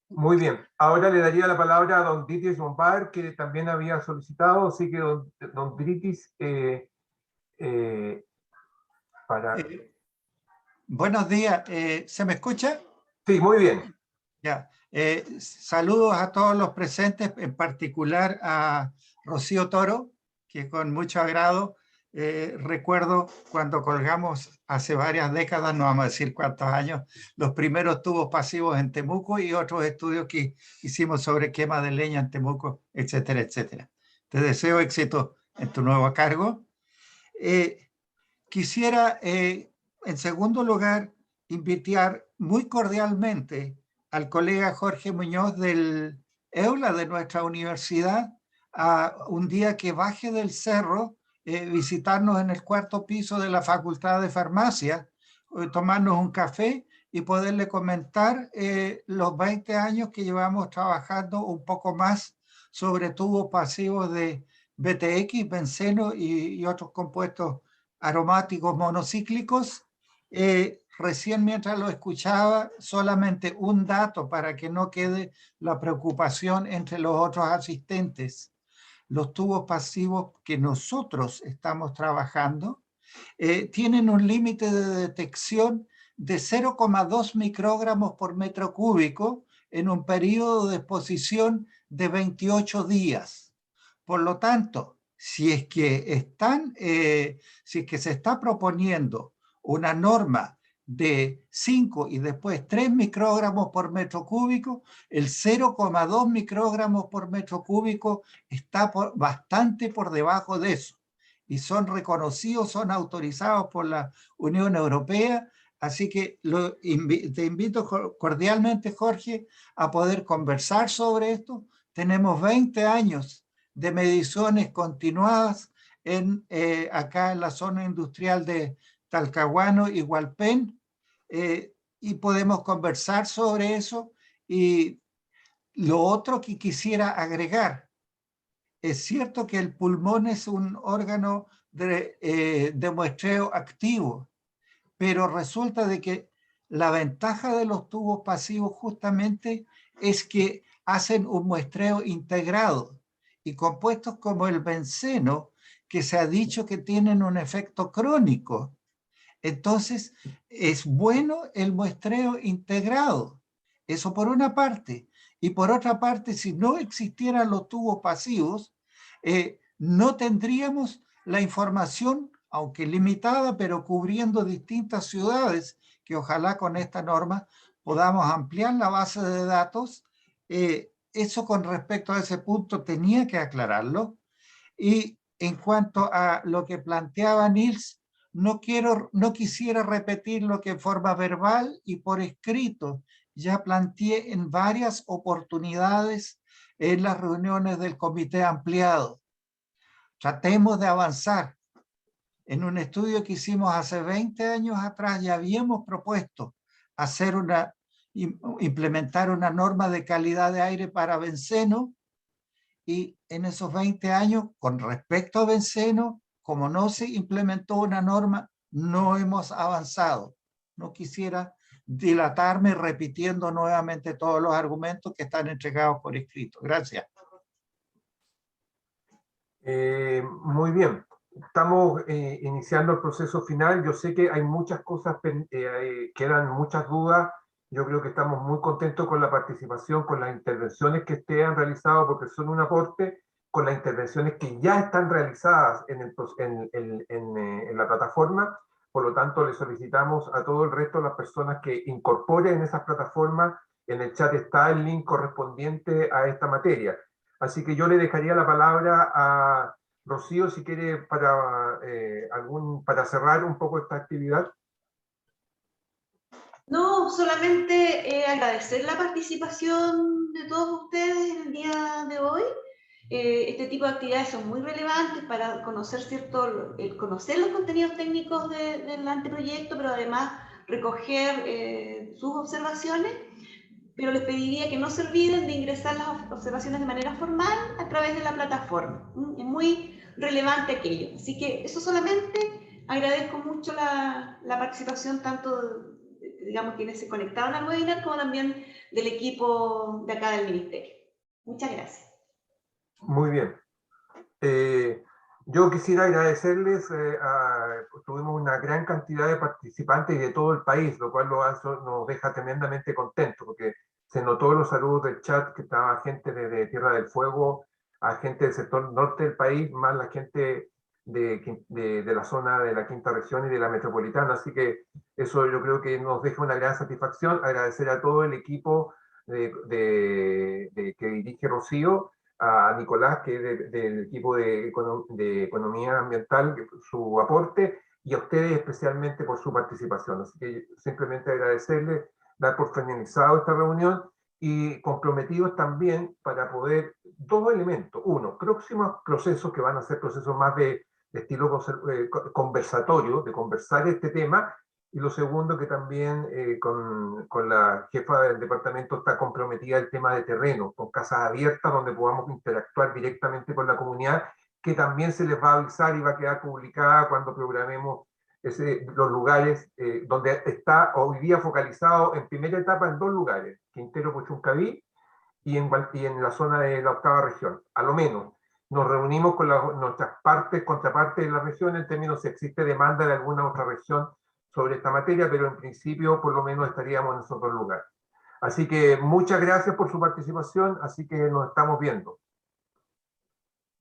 Muy bien. Ahora le daría la palabra a don Dritis Bombard, que también había solicitado, así que don Dritis, buenos días, ¿se me escucha? Sí, muy bien. Ya. Saludos a todos los presentes, en particular a Rocío Toro, que con mucho agrado recuerdo cuando colgamos hace varias décadas, no vamos a decir cuántos años, los primeros tubos pasivos en Temuco y otros estudios que hicimos sobre quema de leña en Temuco, etcétera, etcétera. Te deseo éxito en tu nuevo cargo. Quisiera, en segundo lugar, invitar muy cordialmente al colega Jorge Muñoz del EULA de nuestra universidad a un día que baje del cerro, visitarnos en el 4º piso de la Facultad de Farmacia, tomarnos un café y poderle comentar los 20 años que llevamos trabajando un poco más sobre tubos pasivos de BTX, benceno y otros compuestos aromáticos monocíclicos. Recién mientras lo escuchaba, solamente un dato para que no quede la preocupación entre los otros asistentes. Los tubos pasivos que nosotros estamos trabajando tienen un límite de detección de 0,2 microgramos por metro cúbico en un periodo de exposición de 28 días. Por lo tanto, si es que se está proponiendo una norma de 5 y después 3 microgramos por metro cúbico, el 0,2 microgramos por metro cúbico está bastante por debajo de eso. Y son reconocidos, son autorizados por la Unión Europea. Así que te invito cordialmente, Jorge, a poder conversar sobre esto. Tenemos 20 años de mediciones continuadas acá en la zona industrial de Talcahuano y Hualpén, y podemos conversar sobre eso. Y lo otro que quisiera agregar, es cierto que el pulmón es un órgano de muestreo activo, pero resulta de que la ventaja de los tubos pasivos justamente es que hacen un muestreo integrado, y compuestos como el benceno, que se ha dicho que tienen un efecto crónico. Entonces, es bueno el muestreo integrado. Eso por una parte. Y por otra parte, si no existieran los tubos pasivos, no tendríamos la información, aunque limitada, pero cubriendo distintas ciudades, que ojalá con esta norma podamos ampliar la base de datos. Eso con respecto a ese punto tenía que aclararlo. Y en cuanto a lo que planteaba Nils, no quisiera repetir lo que en forma verbal y por escrito ya planteé en varias oportunidades en las reuniones del comité ampliado. Tratemos de avanzar. En un estudio que hicimos hace 20 años atrás ya habíamos propuesto implementar una norma de calidad de aire para benceno, y en esos 20 años, con respecto a benceno, como no se implementó una norma, no hemos avanzado. No quisiera dilatarme repitiendo nuevamente todos los argumentos que están entregados por escrito. Gracias. Muy bien. Estamos iniciando el proceso final. Yo sé que hay muchas cosas, quedan muchas dudas. Yo creo que estamos muy contentos con la participación, con las intervenciones que ustedes han realizado, porque son un aporte, con las intervenciones que ya están realizadas en la plataforma. Por lo tanto, le solicitamos a todo el resto de las personas que incorporen esas plataformas. En el chat está el link correspondiente a esta materia. Así que yo le dejaría la palabra a Rocío, si quiere, para cerrar un poco esta actividad. No, solamente agradecer la participación de todos ustedes en el día de hoy. Este tipo de actividades son muy relevantes para conocer, conocer los contenidos técnicos del anteproyecto, pero además recoger sus observaciones. Pero les pediría que no se olviden de ingresar las observaciones de manera formal a través de la plataforma. Es muy relevante aquello. Así que eso solamente. Agradezco mucho la participación tanto, digamos, quienes se conectaron al webinar, como también del equipo de acá del Ministerio. Muchas gracias. Muy bien. Yo quisiera agradecerles, tuvimos una gran cantidad de participantes de todo el país, lo cual nos deja tremendamente contentos, porque se notó en los saludos del chat que estaba gente de Tierra del Fuego, a gente del sector norte del país, más la gente de la zona de la quinta región y de la metropolitana, así que eso yo creo que nos deja una gran satisfacción. Agradecer a todo el equipo que dirige Rocío, a Nicolás, que es del equipo de Economía Ambiental, su aporte, y a ustedes especialmente por su participación. Así que simplemente agradecerles, dar por finalizado esta reunión y comprometidos también para poder, dos elementos. Uno, próximos procesos que van a ser procesos más de estilo conversatorio, de conversar este tema. Y lo segundo, que también con la jefa del departamento está comprometida el tema de terreno, con casas abiertas donde podamos interactuar directamente con la comunidad, que también se les va a avisar y va a quedar publicada cuando programemos los lugares donde está hoy día focalizado en primera etapa en 2 lugares, Quintero Puchuncaví y en la zona de la 8ª región. A lo menos nos reunimos con nuestras contrapartes de la región en términos si existe demanda de alguna otra región sobre esta materia, pero en principio por lo menos estaríamos en esos 2 lugares. Así que muchas gracias por su participación, así que nos estamos viendo.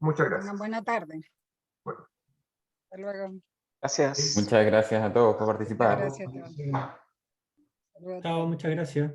Muchas gracias. Una buena tarde. Bueno. Hasta luego. Gracias. Muchas gracias a todos por Muchas participar. gracias a todos. Hasta luego. Chao, muchas gracias.